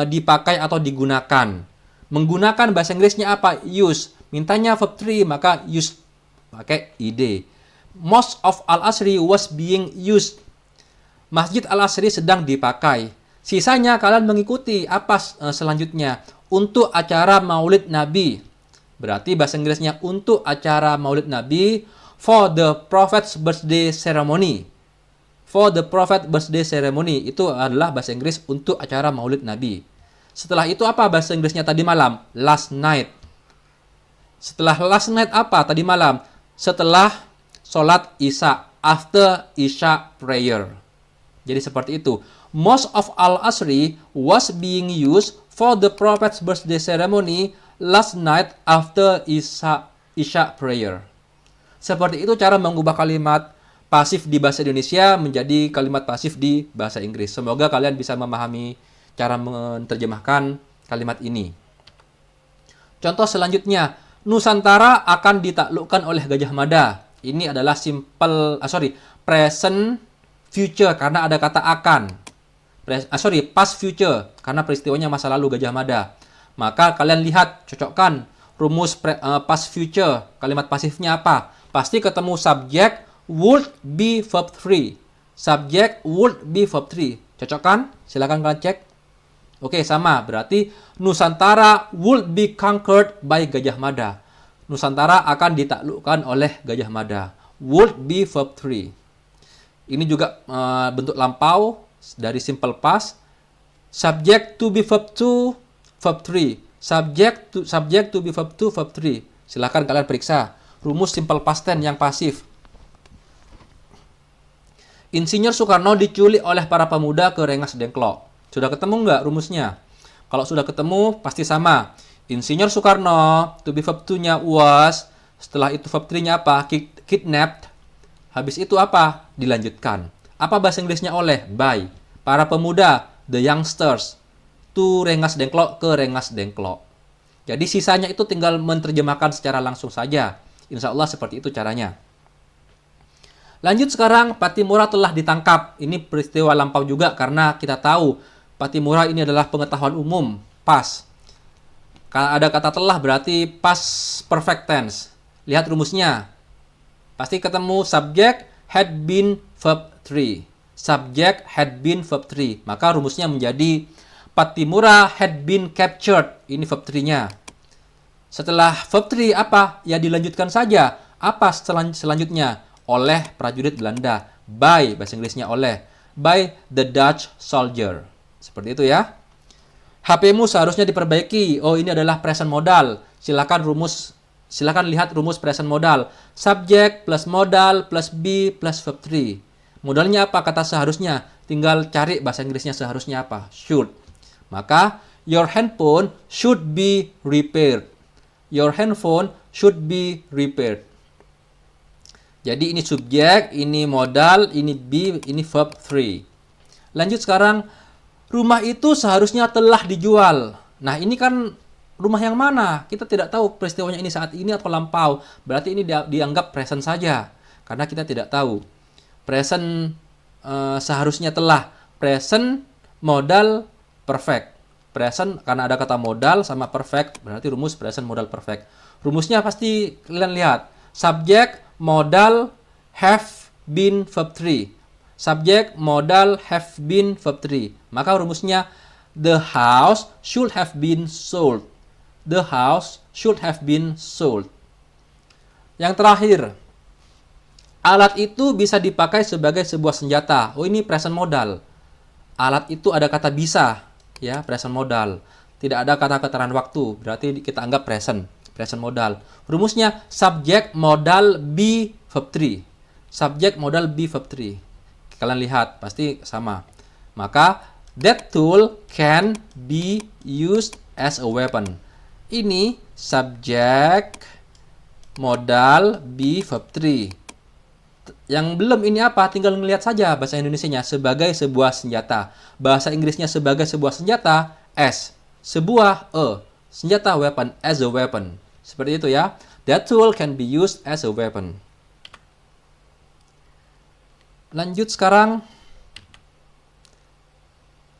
Dipakai atau digunakan. Menggunakan bahasa Inggrisnya apa? Use. Mintanya verb 3, maka use. Pakai id. Most of Al-Asri was being used. Masjid Al-Asri sedang dipakai. Sisanya kalian mengikuti apa selanjutnya? Untuk acara Maulid Nabi. Berarti bahasa Inggrisnya untuk acara Maulid Nabi. For the Prophet's birthday ceremony. For the Prophet birthday ceremony. Itu adalah bahasa Inggris untuk acara Maulid Nabi. Setelah itu apa bahasa Inggrisnya tadi malam? Last night. Setelah last night apa tadi malam? Setelah sholat Isya. After Isya prayer. Jadi seperti itu. Most of Al-Asri was being used for the Prophet's birthday ceremony last night after Isya prayer. Seperti itu cara mengubah kalimat pasif di bahasa Indonesia menjadi kalimat pasif di bahasa Inggris. Semoga kalian bisa memahami cara menerjemahkan kalimat ini. Contoh selanjutnya, Nusantara akan ditaklukkan oleh Gajah Mada. Ini adalah present future karena ada kata akan. Past future karena peristiwanya masa lalu Gajah Mada. Maka kalian lihat, cocokkan rumus past future. Kalimat pasifnya apa? Pasti ketemu subject, would be verb 3. Subject, would be verb 3. Cocokkan? Silakan kalian cek. Oke, sama. Berarti Nusantara would be conquered by Gajah Mada. Nusantara akan ditaklukkan oleh Gajah Mada. Would be verb 3. Ini juga bentuk lampau dari simple past. Subject to be verb 2, verb 3. Subject to be verb 2, verb 3. Silakan kalian periksa. Rumus simple past tense yang pasif. Insinyur Soekarno diculik oleh para pemuda ke Rengas Dengklok. Sudah ketemu nggak rumusnya? Kalau sudah ketemu, pasti sama. Insinyur Soekarno, to be verb 2-nya was. Setelah itu verb 3-nya apa? Kidnapped. Habis itu apa? Dilanjutkan. Apa bahasa Inggrisnya oleh? By. Para pemuda, the youngsters. To Rengas Dengklok ke Rengas Dengklok. Jadi sisanya itu tinggal menerjemahkan secara langsung saja. Insya Allah seperti itu caranya. Lanjut sekarang, Patimura telah ditangkap. Ini peristiwa lampau juga karena kita tahu Patimura ini adalah pengetahuan umum, pas. Kalau ada kata telah berarti past perfect tense. Lihat rumusnya. Pasti ketemu subject, had been, verb 3. Subject, had been, verb 3. Maka rumusnya menjadi Patimura had been captured. Ini verb 3-nya. Setelah verb 3 apa? Ya dilanjutkan saja. Apa selanjutnya? Oleh prajurit Belanda. By, bahasa Inggrisnya oleh. By the Dutch soldier. Seperti itu ya. HP-mu seharusnya diperbaiki. Oh, ini adalah present modal. Silakan lihat rumus present modal. Subject plus modal plus be plus verb 3. Modalnya apa? Kata seharusnya. Tinggal cari bahasa Inggrisnya seharusnya apa? Should. Maka your handphone should be repaired. Your handphone should be repaired. Jadi ini subjek, ini modal, ini be, ini verb 3. Lanjut sekarang. Rumah itu seharusnya telah dijual. Nah, ini kan rumah yang mana? Kita tidak tahu peristiwanya ini saat ini atau lampau. Berarti ini dianggap present saja. Karena kita tidak tahu. Present seharusnya telah. Present, modal, perfect. Present, karena ada kata modal sama perfect. Berarti rumus present, modal, perfect. Rumusnya pasti kalian lihat. Subject, modal, have, been, verb 3. Subjek, modal, have been, verb 3. Maka rumusnya, the house should have been sold. The house should have been sold. Yang terakhir, alat itu bisa dipakai sebagai sebuah senjata. Oh, ini present modal. Alat itu ada kata bisa, ya, present modal. Tidak ada kata keterangan waktu, berarti kita anggap present modal. Rumusnya, subjek, modal, be, verb 3. Subjek, modal, be, verb 3. Kalian lihat, pasti sama. Maka, that tool can be used as a weapon. Ini subjek, modal, be, verb 3. Yang belum ini apa? Tinggal melihat saja bahasa Indonesianya sebagai sebuah senjata. Bahasa Inggrisnya sebagai sebuah senjata, as. Sebuah, senjata, weapon, as a weapon. Seperti itu ya. That tool can be used as a weapon. Lanjut sekarang.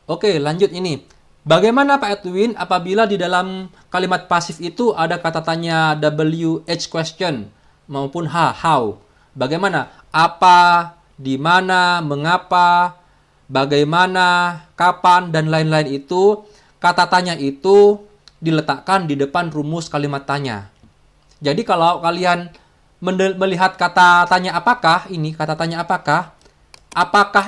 Oke, lanjut ini. Bagaimana Pak Edwin apabila di dalam kalimat pasif itu ada kata tanya WH question maupun how? Bagaimana? Apa, di mana, mengapa, bagaimana, kapan, dan lain-lain itu, kata tanya itu diletakkan di depan rumus kalimat tanya. Jadi kalau kalian melihat kata tanya apakah, ini kata tanya apakah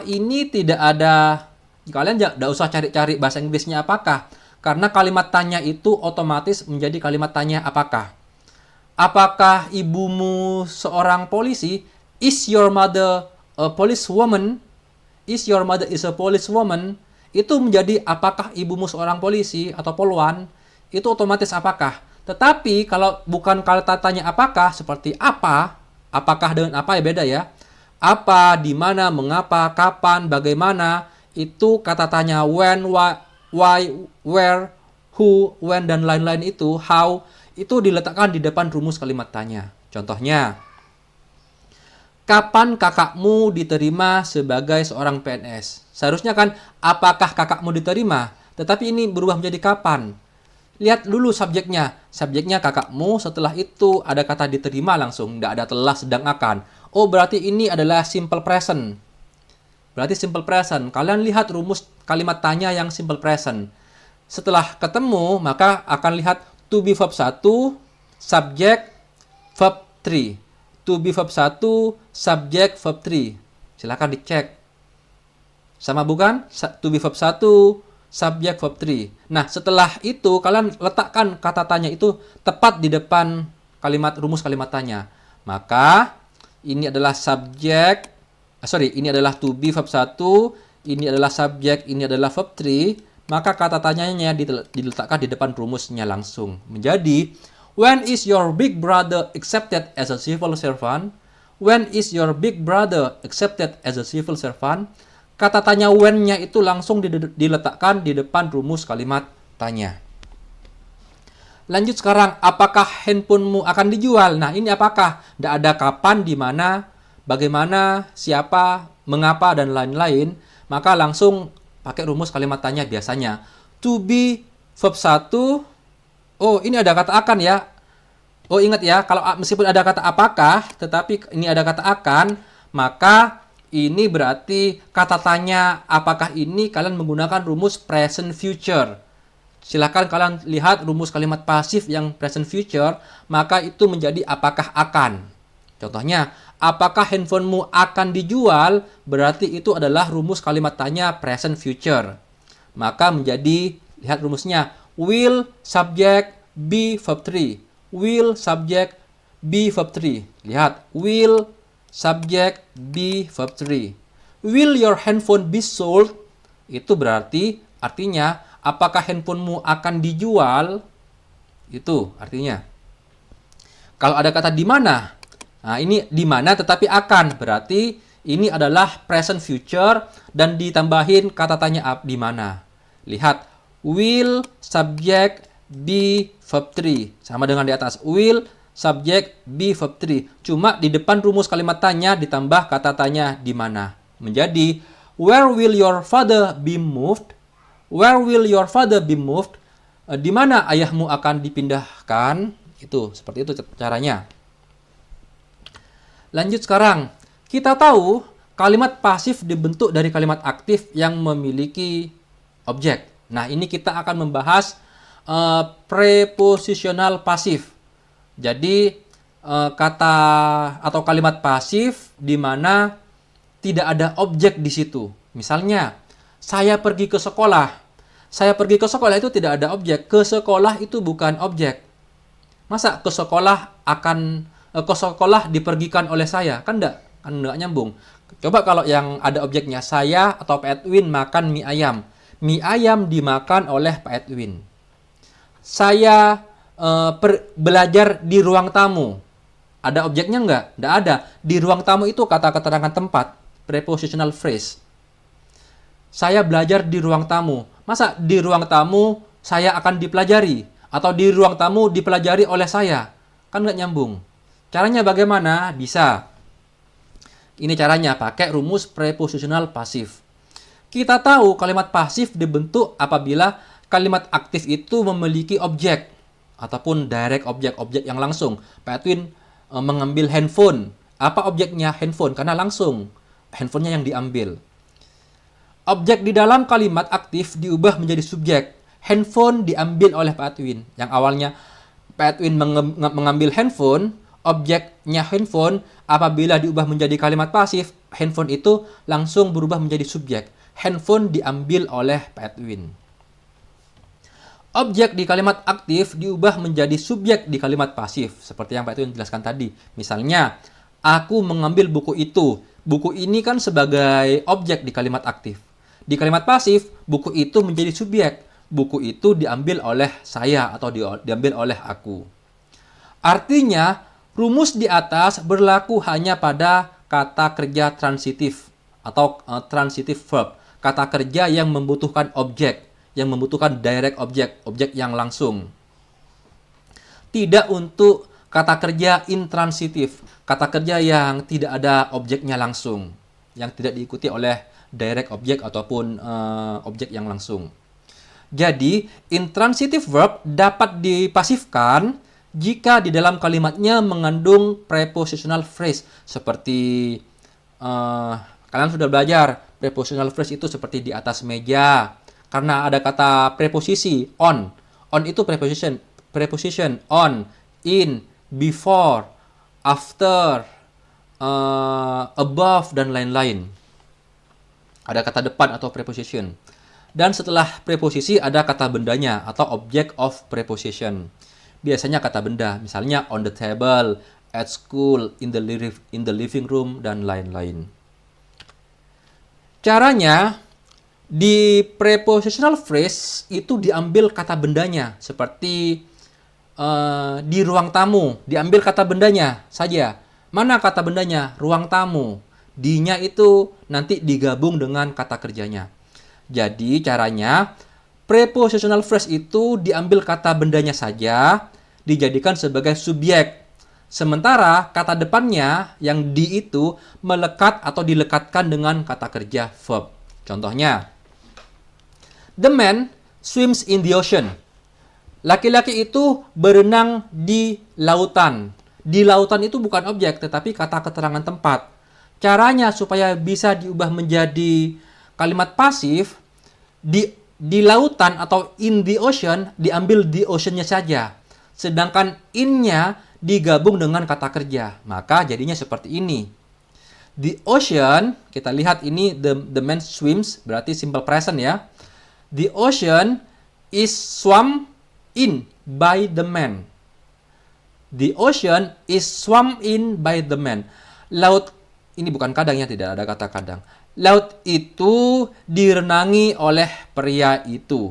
ini tidak ada, kalian tidak usah cari-cari bahasa Inggrisnya apakah, karena kalimat tanya itu otomatis menjadi kalimat tanya apakah. Apakah ibumu seorang polisi? Is your mother a policewoman? Is your mother is a policewoman? Itu menjadi apakah ibumu seorang polisi atau poluan? Itu otomatis apakah. Tetapi kalau bukan kata tanya apakah, seperti apa, apakah dengan apa ya beda ya. Apa, di mana, mengapa, kapan, bagaimana, itu kata tanya when, why, where, who, when, dan lain-lain itu, how, itu diletakkan di depan rumus kalimat tanya. Contohnya, kapan kakakmu diterima sebagai seorang PNS? Seharusnya kan, apakah kakakmu diterima? Tetapi ini berubah menjadi kapan. Lihat dulu subjeknya. Subjeknya kakakmu, setelah itu ada kata diterima langsung. Tidak ada telah, sedang, akan. Oh, berarti ini adalah simple present. Berarti simple present. Kalian lihat rumus kalimat tanya yang simple present. Setelah ketemu, maka akan lihat to be verb 1, subject, verb 3. To be verb 1, subject, verb 3. Silakan dicek. Sama bukan? To be verb 1, subject, verb 3. Nah, setelah itu kalian letakkan kata tanya itu tepat di depan rumus kalimat tanya. Maka ini adalah subject, ini adalah to be verb 1, ini adalah subject, ini adalah verb 3, maka kata tanyanya diletakkan di depan rumusnya langsung. Menjadi, when is your big brother accepted as a civil servant? When is your big brother accepted as a civil servant? Kata tanya when-nya itu langsung diletakkan di depan rumus kalimat tanya. Lanjut sekarang, apakah handphonemu akan dijual? Nah, ini apakah? Tidak ada kapan, di mana, bagaimana, siapa, mengapa, dan lain-lain. Maka langsung pakai rumus kalimat tanya biasanya. To be verb 1. Oh, ini ada kata akan ya. Oh, ingat ya, kalau meskipun ada kata apakah, tetapi ini ada kata akan, maka ini berarti kata tanya apakah ini kalian menggunakan rumus present future. Silahkan kalian lihat rumus kalimat pasif yang present future, maka itu menjadi apakah akan. Contohnya, apakah handphonemu akan dijual, berarti itu adalah rumus kalimat tanya present future. Maka menjadi, lihat rumusnya, will, subject, be, verb 3. Will, subject, be, verb 3. Lihat, will, subject, be, verb 3. Will your handphone be sold? Itu berarti, artinya, apakah handphonemu akan dijual? Itu artinya. Kalau ada kata di mana, nah ini di mana tetapi akan, berarti ini adalah present future dan ditambahin kata tanya di mana. Lihat, will, subject, be, verb 3. Sama dengan di atas, will, subject, be, verb 3. Cuma di depan rumus kalimat tanya ditambah kata tanya di mana. Menjadi, where will your father be moved? Where will your father be moved? Di mana ayahmu akan dipindahkan? Itu, seperti itu caranya. Lanjut sekarang. Kita tahu kalimat pasif dibentuk dari kalimat aktif yang memiliki objek. Nah, ini kita akan membahas prepositional pasif. Jadi, kata atau kalimat pasif di mana tidak ada objek di situ. Misalnya, saya pergi ke sekolah. Saya pergi ke sekolah itu tidak ada objek. Ke sekolah itu bukan objek. Masa ke sekolah dipergikan oleh saya? Kan enggak nyambung. Coba kalau yang ada objeknya, saya atau Pak Edwin makan mie ayam. Mie ayam dimakan oleh Pak Edwin. Saya belajar di ruang tamu. Ada objeknya enggak? Enggak ada. Di ruang tamu itu kata keterangan tempat, prepositional phrase. Saya belajar di ruang tamu. Masa di ruang tamu saya akan dipelajari? Atau di ruang tamu dipelajari oleh saya? Kan nggak nyambung. Caranya bagaimana? Bisa. Ini caranya, pakai rumus prepositional pasif. Kita tahu kalimat pasif dibentuk apabila kalimat aktif itu memiliki objek. Ataupun direct objek yang langsung. Pak Edwin mengambil handphone. Apa objeknya? Handphone, karena langsung. Handphonenya yang diambil. Objek di dalam kalimat aktif diubah menjadi subjek. Handphone diambil oleh Pak Edwin. Yang awalnya Pak Edwin mengambil handphone, objeknya handphone, apabila diubah menjadi kalimat pasif, handphone itu langsung berubah menjadi subjek. Handphone diambil oleh Pak Edwin. Objek di kalimat aktif diubah menjadi subjek di kalimat pasif. Seperti yang Pak Edwin jelaskan tadi. Misalnya, aku mengambil buku itu. Buku ini kan sebagai objek di kalimat aktif. Di kalimat pasif, buku itu menjadi subjek. Buku itu diambil oleh saya atau diambil oleh aku. Artinya, rumus di atas berlaku hanya pada kata kerja transitif atau transitive verb. Kata kerja yang membutuhkan objek, yang membutuhkan direct objek yang langsung. Tidak untuk kata kerja intransitif, kata kerja yang tidak ada objeknya langsung, yang tidak diikuti oleh direct objek ataupun objek yang langsung. Jadi, intransitive verb dapat dipasifkan jika di dalam kalimatnya mengandung prepositional phrase. Seperti, kalian sudah belajar, prepositional phrase itu seperti di atas meja. Karena ada kata preposisi, on. On itu preposition, on, in, before, after, above, dan lain-lain. Ada kata depan atau preposition. Dan setelah preposisi ada kata bendanya atau object of preposition. Biasanya kata benda, misalnya on the table, at school, in the living room, dan lain-lain. Caranya, di prepositional phrase itu diambil kata bendanya. Seperti di ruang tamu, diambil kata bendanya saja. Mana kata bendanya? Ruang tamu. Di-nya itu nanti digabung dengan kata kerjanya. Jadi caranya, prepositional phrase itu diambil kata bendanya saja, dijadikan sebagai subjek. Sementara kata depannya yang di itu melekat atau dilekatkan dengan kata kerja verb. Contohnya, The man swims in the ocean. Laki-laki itu berenang di lautan. Di lautan itu bukan objek, tetapi kata keterangan tempat. Caranya supaya bisa diubah menjadi kalimat pasif, di lautan atau in the ocean, diambil the ocean-nya saja. Sedangkan in-nya digabung dengan kata kerja. Maka jadinya seperti ini. The ocean, kita lihat ini the man swims, berarti simple present ya. The ocean is swum in by the man. The ocean is swum in by the man. Laut, ini bukan kadang ya, tidak ada kata kadang. Laut itu direnangi oleh pria itu.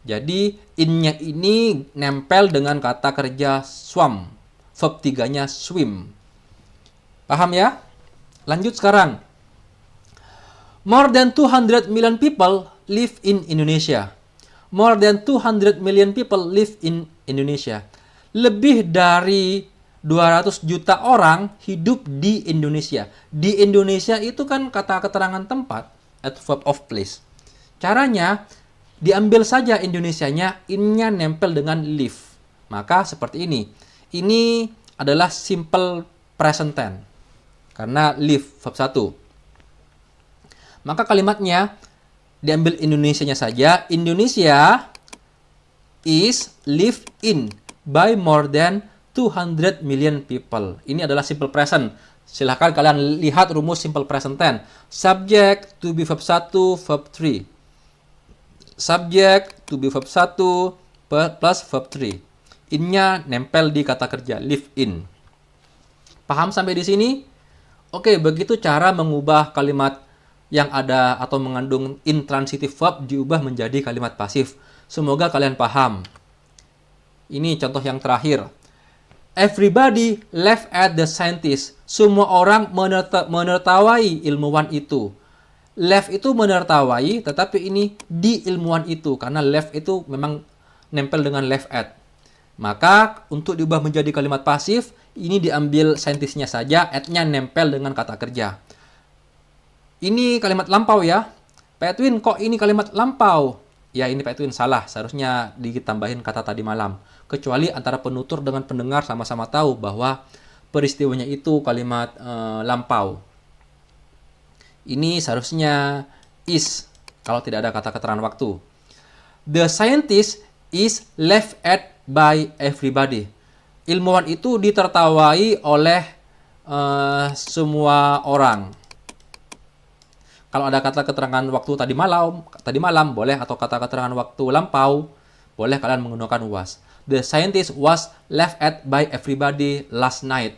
Jadi in-nya ini nempel dengan kata kerja swam. Verb 3-nya swim. Paham ya? Lanjut sekarang. More than 200 million people live in Indonesia. More than 200 million people live in Indonesia. Lebih dari 200 juta orang hidup di Indonesia. Di Indonesia itu kan kata keterangan tempat, verb of place. Caranya, diambil saja Indonesianya, in-nya nempel dengan live. Maka seperti ini. Ini adalah simple present tense. Karena live, verb 1. Maka kalimatnya, diambil Indonesianya saja. Indonesia is lived in by more than 200 million people. Ini adalah simple present. Silahkan kalian lihat rumus simple present tense. Subject to be verb 1, verb 3. Subject to be verb 1 plus verb 3. In-nya nempel di kata kerja live in. Paham sampai di sini? Oke, begitu cara mengubah kalimat yang ada atau mengandung intransitive verb diubah menjadi kalimat pasif. Semoga kalian paham. Ini contoh yang terakhir. Everybody laughed at the scientist. Semua orang menertawai ilmuwan itu. Laugh itu menertawai, tetapi ini di ilmuwan itu. Karena laugh itu memang nempel dengan laugh at. Maka untuk diubah menjadi kalimat pasif, ini diambil scientistnya saja, at-nya nempel dengan kata kerja. Ini kalimat lampau ya. Pak Edwin, kok ini kalimat lampau? Ya, ini Pak Edwin salah. Seharusnya ditambahin kata tadi malam. Kecuali antara penutur dengan pendengar sama-sama tahu bahwa peristiwanya itu kalimat lampau. Ini seharusnya is, kalau tidak ada kata keterangan waktu. The scientist is laughed at by everybody. Ilmuwan itu ditertawai oleh semua orang. Kalau ada kata keterangan waktu tadi malam boleh, atau kata keterangan waktu lampau, boleh kalian menggunakan was. The scientist was laughed at by everybody last night.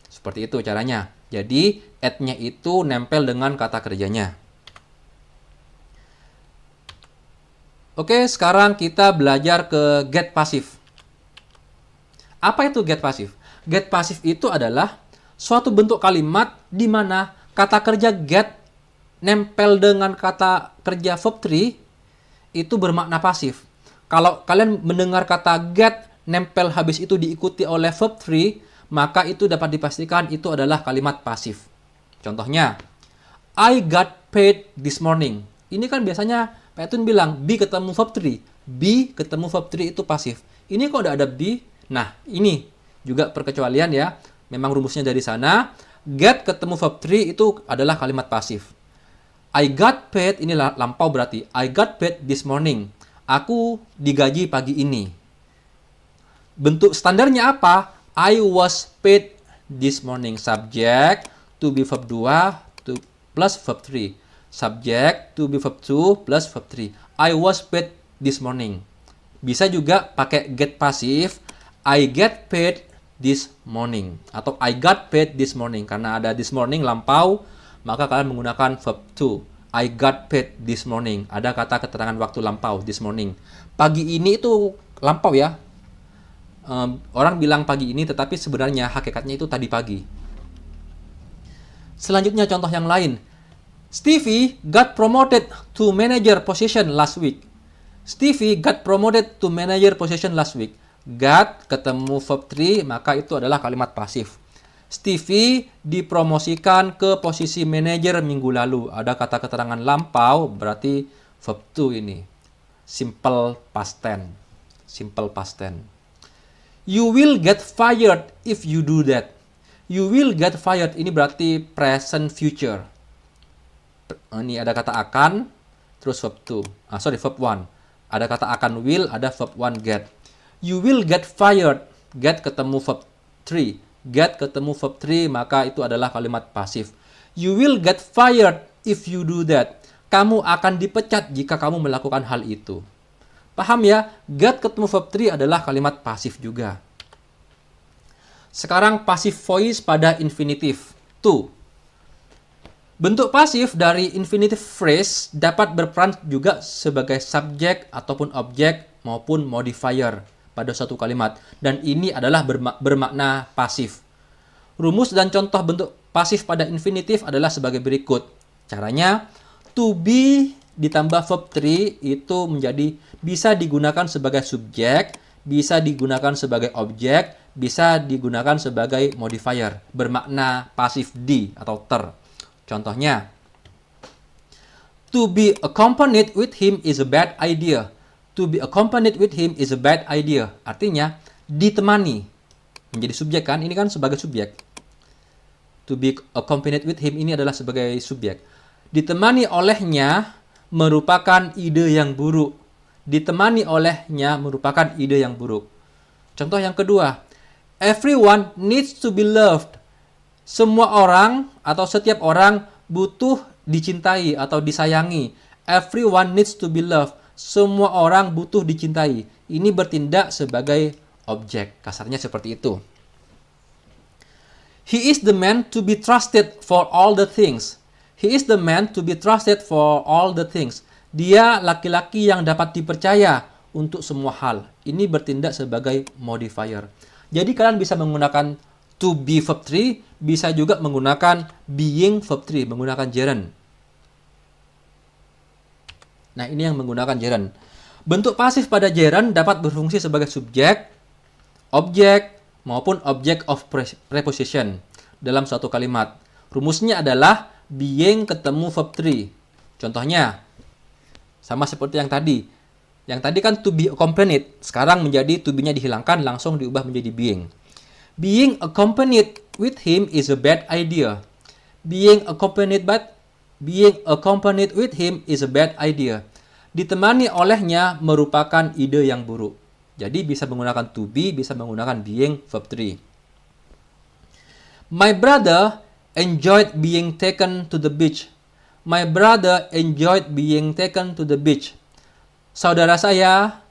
Seperti itu caranya. Jadi, at-nya itu nempel dengan kata kerjanya. Oke, sekarang kita belajar ke get pasif. Apa itu get pasif? Get pasif itu adalah suatu bentuk kalimat di mana kata kerja get nempel dengan kata kerja verb 3 itu bermakna pasif. Kalau kalian mendengar kata get nempel habis itu diikuti oleh verb 3, maka itu dapat dipastikan itu adalah kalimat pasif. Contohnya, I got paid this morning. Ini kan biasanya Pak Edwin bilang be ketemu verb 3. Be ketemu verb 3 itu pasif. Ini kok udah ada be? Nah, ini juga perkecualian ya. Memang rumusnya dari sana. Get ketemu verb 3 itu adalah kalimat pasif. I got paid, ini lampau berarti. I got paid this morning. Aku digaji pagi ini. Bentuk standarnya apa? I was paid this morning. Subject to be verb 2 plus verb 3. Subject to be verb 2 plus verb 3. I was paid this morning. Bisa juga pakai get pasif. I get paid this morning. Atau I got paid this morning. Karena ada this morning lampau, maka kalian menggunakan verb 2. I got paid this morning. Ada kata keterangan waktu lampau, this morning. Pagi ini itu lampau ya. Orang bilang pagi ini, tetapi sebenarnya hakikatnya itu tadi pagi. Selanjutnya contoh yang lain. Stevie got promoted to manager position last week. Stevie got promoted to manager position last week. Got ketemu verb 3, maka itu adalah kalimat pasif. Stevie dipromosikan ke posisi manajer minggu lalu. Ada kata keterangan lampau, berarti verb 2 ini. simple past tense. Simple past tense. You will get fired if you do that. You will get fired ini berarti present future. Ini ada kata akan, terus verb to. Verb 1. Ada kata akan will, ada verb 1 get. You will get fired. Get ketemu verb 3. Get ketemu verb 3, maka itu adalah kalimat pasif. You will get fired if you do that. Kamu akan dipecat jika kamu melakukan hal itu. Paham ya? Get ketemu verb 3 adalah kalimat pasif juga. Sekarang passive voice pada infinitive. To. Bentuk pasif dari infinitive phrase dapat berperan juga sebagai subjek ataupun objek maupun modifier pada suatu kalimat. Dan ini adalah bermakna pasif. Rumus dan contoh bentuk pasif pada infinitif adalah sebagai berikut. Caranya, to be ditambah verb 3 itu bisa digunakan sebagai subjek, bisa digunakan sebagai objek, bisa digunakan sebagai modifier. Bermakna pasif di atau ter. Contohnya, to be accompanied with him is a bad idea. To be accompanied with him is a bad idea. Artinya, ditemani. Menjadi subjek kan? Ini kan sebagai subjek. To be accompanied with him ini adalah sebagai subjek. Ditemani olehnya merupakan ide yang buruk. Ditemani olehnya merupakan ide yang buruk. Contoh yang kedua, everyone needs to be loved. Semua orang atau setiap orang butuh dicintai atau disayangi. Everyone needs to be loved. Semua orang butuh dicintai. Ini bertindak sebagai objek. Kasarnya seperti itu. He is the man to be trusted for all the things. He is the man to be trusted for all the things. Dia laki-laki yang dapat dipercaya untuk semua hal. Ini bertindak sebagai modifier. Jadi kalian bisa menggunakan to be verb 3, bisa juga menggunakan being verb 3, menggunakan gerund. Nah, ini yang menggunakan gerund. Bentuk pasif pada gerund dapat berfungsi sebagai subjek, objek, maupun object of preposition dalam suatu kalimat. Rumusnya adalah being ketemu verb 3. Contohnya, sama seperti yang tadi. Yang tadi kan to be accompanied, sekarang menjadi to be-nya dihilangkan, langsung diubah menjadi being. Being accompanied with him is a bad idea. Being accompanied with him is a bad idea. Ditemani olehnya merupakan ide yang buruk. Jadi bisa menggunakan to be, bisa menggunakan being verb 3. My brother enjoyed being taken to the beach. My brother enjoyed being taken to the beach. Saudara saya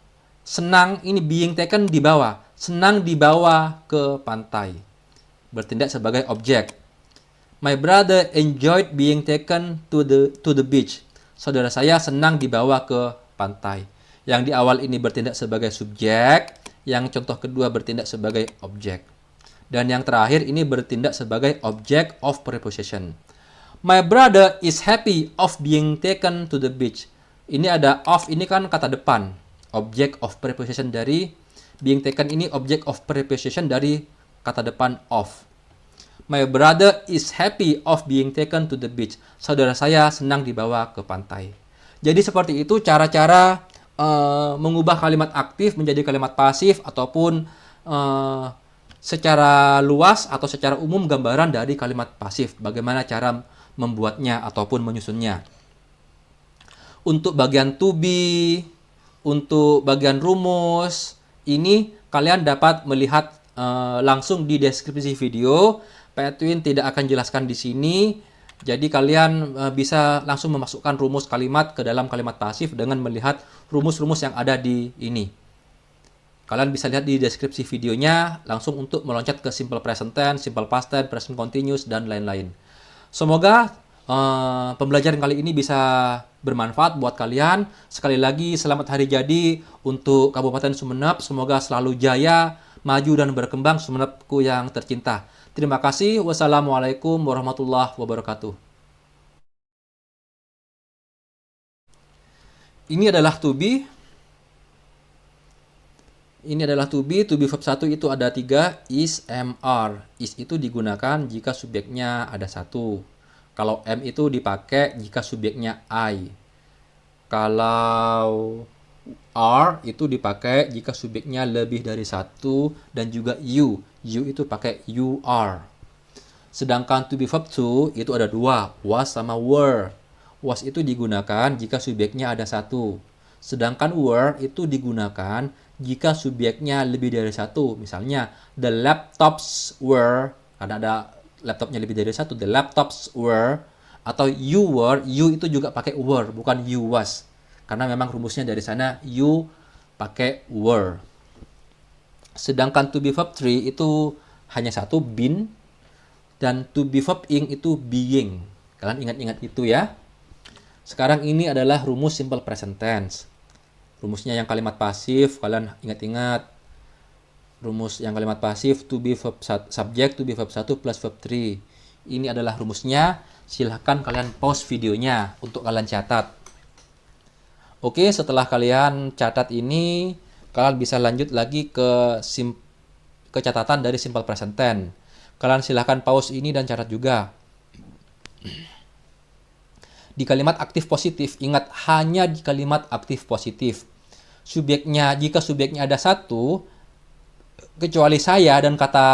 senang, ini being taken dibawa, senang dibawa ke pantai. Bertindak sebagai objek. My brother enjoyed being taken to the beach. Saudara saya senang dibawa ke pantai. Yang di awal ini bertindak sebagai subjek, yang contoh kedua bertindak sebagai objek. Dan yang terakhir ini bertindak sebagai object of preposition. My brother is happy of being taken to the beach. Ini ada of, ini kan kata depan. Object of preposition dari being taken ini object of preposition dari kata depan of. My brother is happy of being taken to the beach. Saudara saya senang dibawa ke pantai. Jadi seperti itu cara-cara mengubah kalimat aktif menjadi kalimat pasif ataupun secara luas atau secara umum gambaran dari kalimat pasif. Bagaimana cara membuatnya ataupun menyusunnya. Untuk bagian to be, untuk bagian rumus, ini kalian dapat melihat langsung di deskripsi video. Pak Edwin tidak akan jelaskan di sini. Jadi kalian bisa langsung memasukkan rumus kalimat ke dalam kalimat pasif dengan melihat rumus-rumus yang ada di ini. Kalian bisa lihat di deskripsi videonya langsung untuk meloncat ke simple present tense, simple past tense, present continuous, dan lain-lain. Semoga pembelajaran kali ini bisa bermanfaat buat kalian. Sekali lagi selamat hari jadi untuk Kabupaten Sumeneb. Semoga selalu jaya, maju dan berkembang Sumenebku yang tercinta. Terima kasih. Wassalamualaikum warahmatullahi wabarakatuh. Ini adalah to be. Ini adalah to be. To be verb 1 itu ada 3. Is, am, are. Is itu digunakan jika subjeknya ada 1. Kalau am itu dipakai jika subjeknya I. Kalau are itu dipakai jika subjeknya lebih dari satu, dan juga you. You itu pakai you are. Sedangkan to be verb to itu ada dua, was sama were. Was itu digunakan jika subjeknya ada satu. Sedangkan were itu digunakan jika subjeknya lebih dari satu. Misalnya, the laptops were, karena ada laptopnya lebih dari satu, the laptops were. Atau you were, you itu juga pakai were, bukan you was. Karena memang rumusnya dari sana, you pakai were. Sedangkan to be verb 3 itu hanya satu, been. Dan to be verb ing itu being. Kalian ingat-ingat itu ya. Sekarang ini adalah rumus simple present tense. Rumusnya yang kalimat pasif, kalian ingat-ingat. Rumus yang kalimat pasif, to be verb subject, to be verb 1 plus verb 3. Ini adalah rumusnya. Silahkan kalian pause videonya untuk kalian catat. Oke, setelah kalian catat ini, kalian bisa lanjut lagi ke catatan dari simple present tense. Kalian silahkan pause ini dan catat juga. Di kalimat aktif positif, ingat hanya di kalimat aktif positif. Jika subjeknya ada satu, kecuali saya dan kata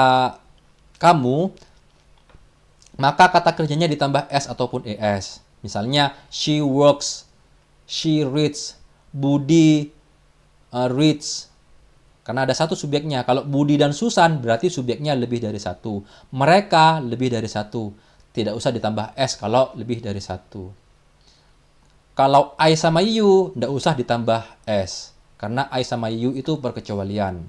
kamu, maka kata kerjanya ditambah s ataupun es. Misalnya, she works, she reads, Budi reads. Karena ada satu subjeknya. Kalau Budi dan Susan berarti subjeknya lebih dari satu. Mereka lebih dari satu. Tidak usah ditambah s kalau lebih dari satu. Kalau I sama you, tidak usah ditambah S. Karena I sama you itu perkecualian.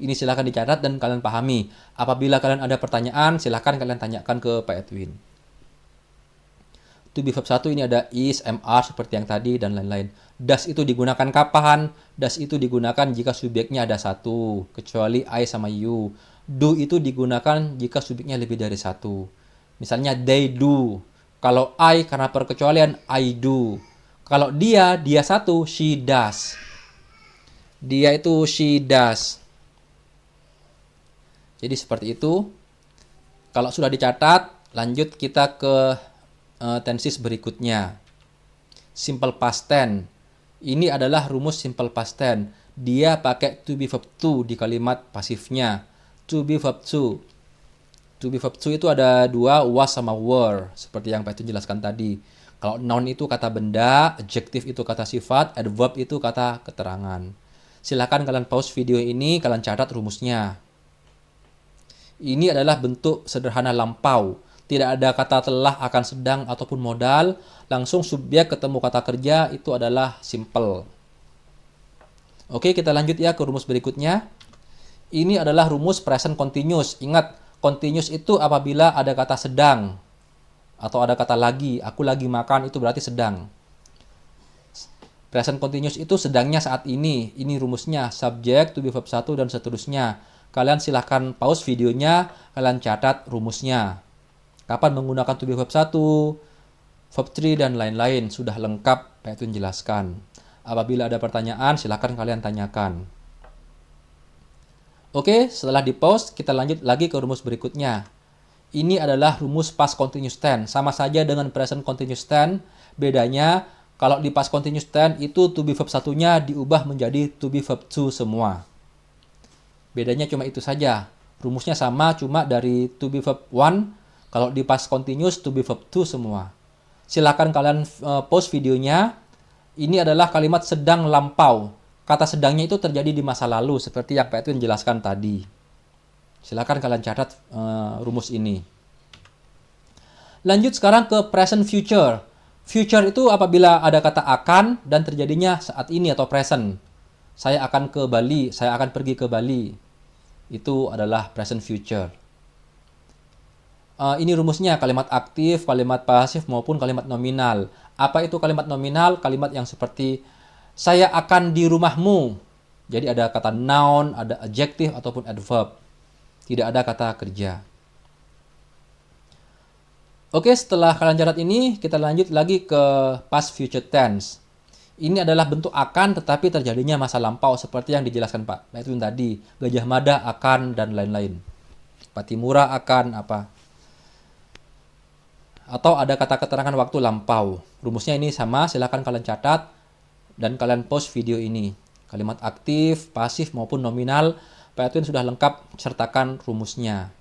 Ini silahkan dicatat dan kalian pahami. Apabila kalian ada pertanyaan, silahkan kalian tanyakan ke Pak Edwin. To be verb 1 ini ada is, are seperti yang tadi, dan lain-lain. Does itu digunakan kapan? Does itu digunakan jika subjeknya ada satu. Kecuali I sama you. Do itu digunakan jika subjeknya lebih dari satu. Misalnya they do. Kalau I karena perkecualian, I do. Kalau dia satu, she does. Dia itu she does. Jadi seperti itu. Kalau sudah dicatat, lanjut kita ke tenses berikutnya. Simple past tense. Ini adalah rumus simple past tense. Dia pakai to be verb to di kalimat pasifnya. To be verb to. To be verb to itu ada dua, was sama were. Seperti yang Pak itu jelaskan tadi. Kalau noun itu kata benda, adjective itu kata sifat, adverb itu kata keterangan. Silakan kalian pause video ini, kalian catat rumusnya. Ini adalah bentuk sederhana lampau. Tidak ada kata telah, akan, sedang, ataupun modal. Langsung subjek ketemu kata kerja, itu adalah simple. Oke, kita lanjut ya ke rumus berikutnya. Ini adalah rumus present continuous. Ingat, continuous itu apabila ada kata sedang atau ada kata lagi. Aku lagi makan, itu berarti sedang. Present continuous itu sedangnya saat ini. Ini rumusnya, subject, to be verb 1, dan seterusnya. Kalian silahkan pause videonya, kalian catat rumusnya. Kapan menggunakan to be verb 1, verb 3, dan lain-lain. Sudah lengkap, Pak Edwin jelaskan. Apabila ada pertanyaan, silahkan kalian tanyakan. Oke, setelah di pause, kita lanjut lagi ke rumus berikutnya. Ini adalah rumus past continuous tense. Sama saja dengan present continuous tense. Bedanya, kalau di past continuous tense itu to be verb 1-nya diubah menjadi to be verb 2 semua. Bedanya cuma itu saja. Rumusnya sama, cuma dari to be verb 1, kalau di past continuous to be verb 2 semua. Silakan kalian pause videonya. Ini adalah kalimat sedang lampau. Kata sedangnya itu terjadi di masa lalu, seperti yang Pak Edwin jelaskan tadi. Silakan kalian catat rumus ini. Lanjut sekarang ke present future. Future itu apabila ada kata akan dan terjadinya saat ini atau present. Saya akan ke Bali, saya akan pergi ke Bali. Itu adalah present future. Ini rumusnya kalimat aktif, kalimat pasif, maupun kalimat nominal. Apa itu kalimat nominal? Kalimat yang seperti saya akan di rumahmu. Jadi ada kata noun, ada adjective ataupun adverb. Tidak ada kata kerja. Oke, setelah kalian catat ini, kita lanjut lagi ke past future tense. Ini adalah bentuk akan tetapi terjadinya masa lampau seperti yang dijelaskan Pak Edwin tadi. Gajah Mada akan dan lain-lain. Patimura akan apa. Atau ada kata keterangan waktu lampau. Rumusnya ini sama, silakan kalian catat. dan kalian pause video ini. Kalimat aktif, pasif maupun nominal, Pak Edwin sudah lengkap sertakan rumusnya.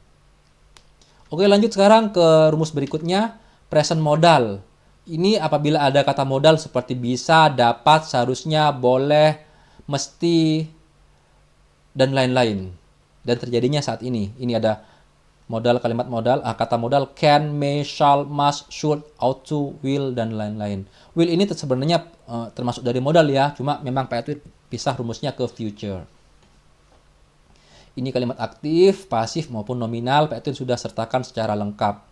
Oke, lanjut sekarang ke rumus berikutnya, present modal. Ini apabila ada kata modal seperti bisa, dapat, seharusnya, boleh, mesti, dan lain-lain. Dan terjadinya saat ini. Ini ada modal, kalimat modal, kata modal can, may, shall, must, should, ought to, will, dan lain-lain. Will ini sebenarnya termasuk dari modal ya, cuma memang Pak Edwin pisah rumusnya ke future. Ini kalimat aktif, pasif maupun nominal, Pak Edwin sudah sertakan secara lengkap.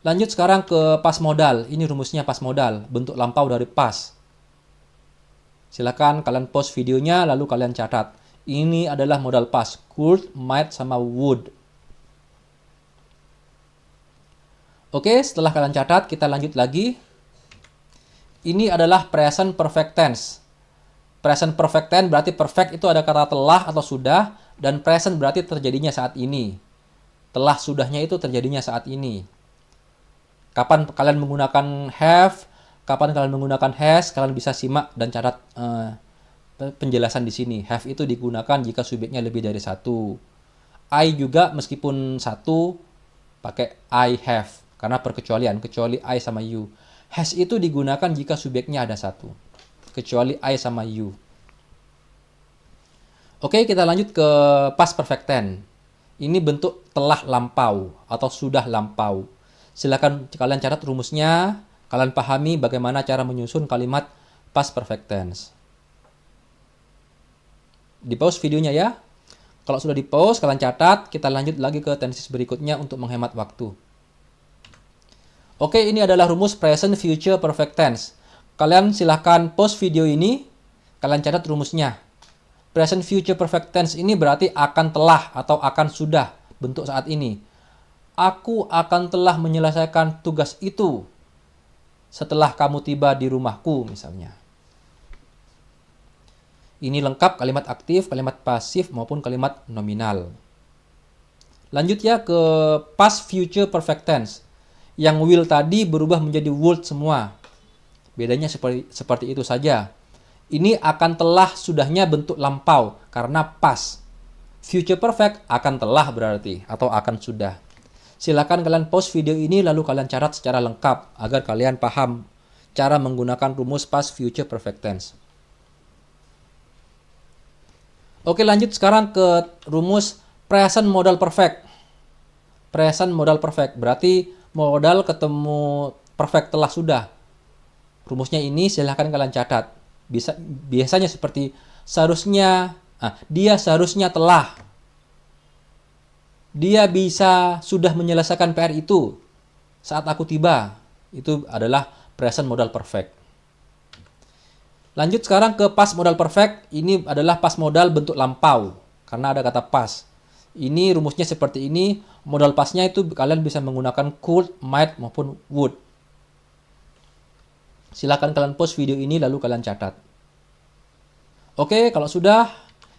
Lanjut sekarang ke pas modal. Ini rumusnya pas modal, bentuk lampau dari pas. Silakan kalian pause videonya lalu kalian catat. Ini adalah modal pas, could, might, sama would. Oke, setelah kalian catat, kita lanjut lagi. Ini adalah present perfect tense. Present perfect tense berarti perfect itu ada kata telah atau sudah, dan present berarti terjadinya saat ini. Telah sudahnya itu terjadinya saat ini. Kapan kalian menggunakan have, kapan kalian menggunakan has, kalian bisa simak dan catat penjelasan di sini. Have itu digunakan jika subjeknya lebih dari satu. I juga meskipun satu pakai I have karena perkecualian, kecuali I sama you. Has itu digunakan jika subjeknya ada satu, kecuali I sama you. Oke, kita lanjut ke past perfect tense. Ini bentuk telah lampau atau sudah lampau. Silakan kalian catat rumusnya, kalian pahami bagaimana cara menyusun kalimat past perfect tense. Di pause videonya ya. Kalau sudah di pause, kalian catat, kita lanjut lagi ke tenses berikutnya untuk menghemat waktu. Oke, ini adalah rumus present future perfect tense. Kalian silahkan pause video ini, kalian catat rumusnya. Present future perfect tense ini berarti akan telah atau akan sudah, bentuk saat ini. Aku akan telah menyelesaikan tugas itu setelah kamu tiba di rumahku, misalnya. Ini lengkap kalimat aktif, kalimat pasif, maupun kalimat nominal. Lanjut ya ke past future perfect tense. Yang will tadi berubah menjadi would semua. Bedanya seperti itu saja. Ini akan telah sudahnya bentuk lampau karena past. Future perfect akan telah berarti atau akan sudah. Silakan kalian pause video ini lalu kalian catat secara lengkap agar kalian paham cara menggunakan rumus past future perfect tense. Oke, lanjut sekarang ke rumus present modal perfect. Present modal perfect berarti modal ketemu perfect telah sudah. Rumusnya ini silahkan kalian catat. Biasanya seperti seharusnya, dia seharusnya telah. Dia bisa sudah menyelesaikan PR itu saat aku tiba. Itu adalah present modal perfect. Lanjut sekarang ke past modal perfect. Ini adalah past modal bentuk lampau karena ada kata past. Ini rumusnya seperti ini. Modal pastnya itu kalian bisa menggunakan could, might, maupun would. Silakan kalian pause video ini lalu kalian catat. Oke, kalau sudah,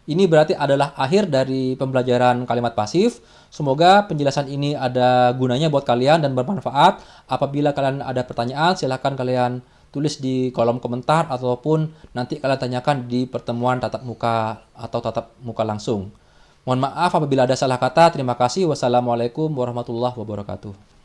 ini berarti adalah akhir dari pembelajaran kalimat pasif. Semoga penjelasan ini ada gunanya buat kalian dan bermanfaat. Apabila kalian ada pertanyaan, silakan kalian tulis di kolom komentar ataupun nanti kalian tanyakan di pertemuan tatap muka atau tatap muka langsung. Mohon maaf apabila ada salah kata. Terima kasih. Wassalamualaikum warahmatullahi wabarakatuh.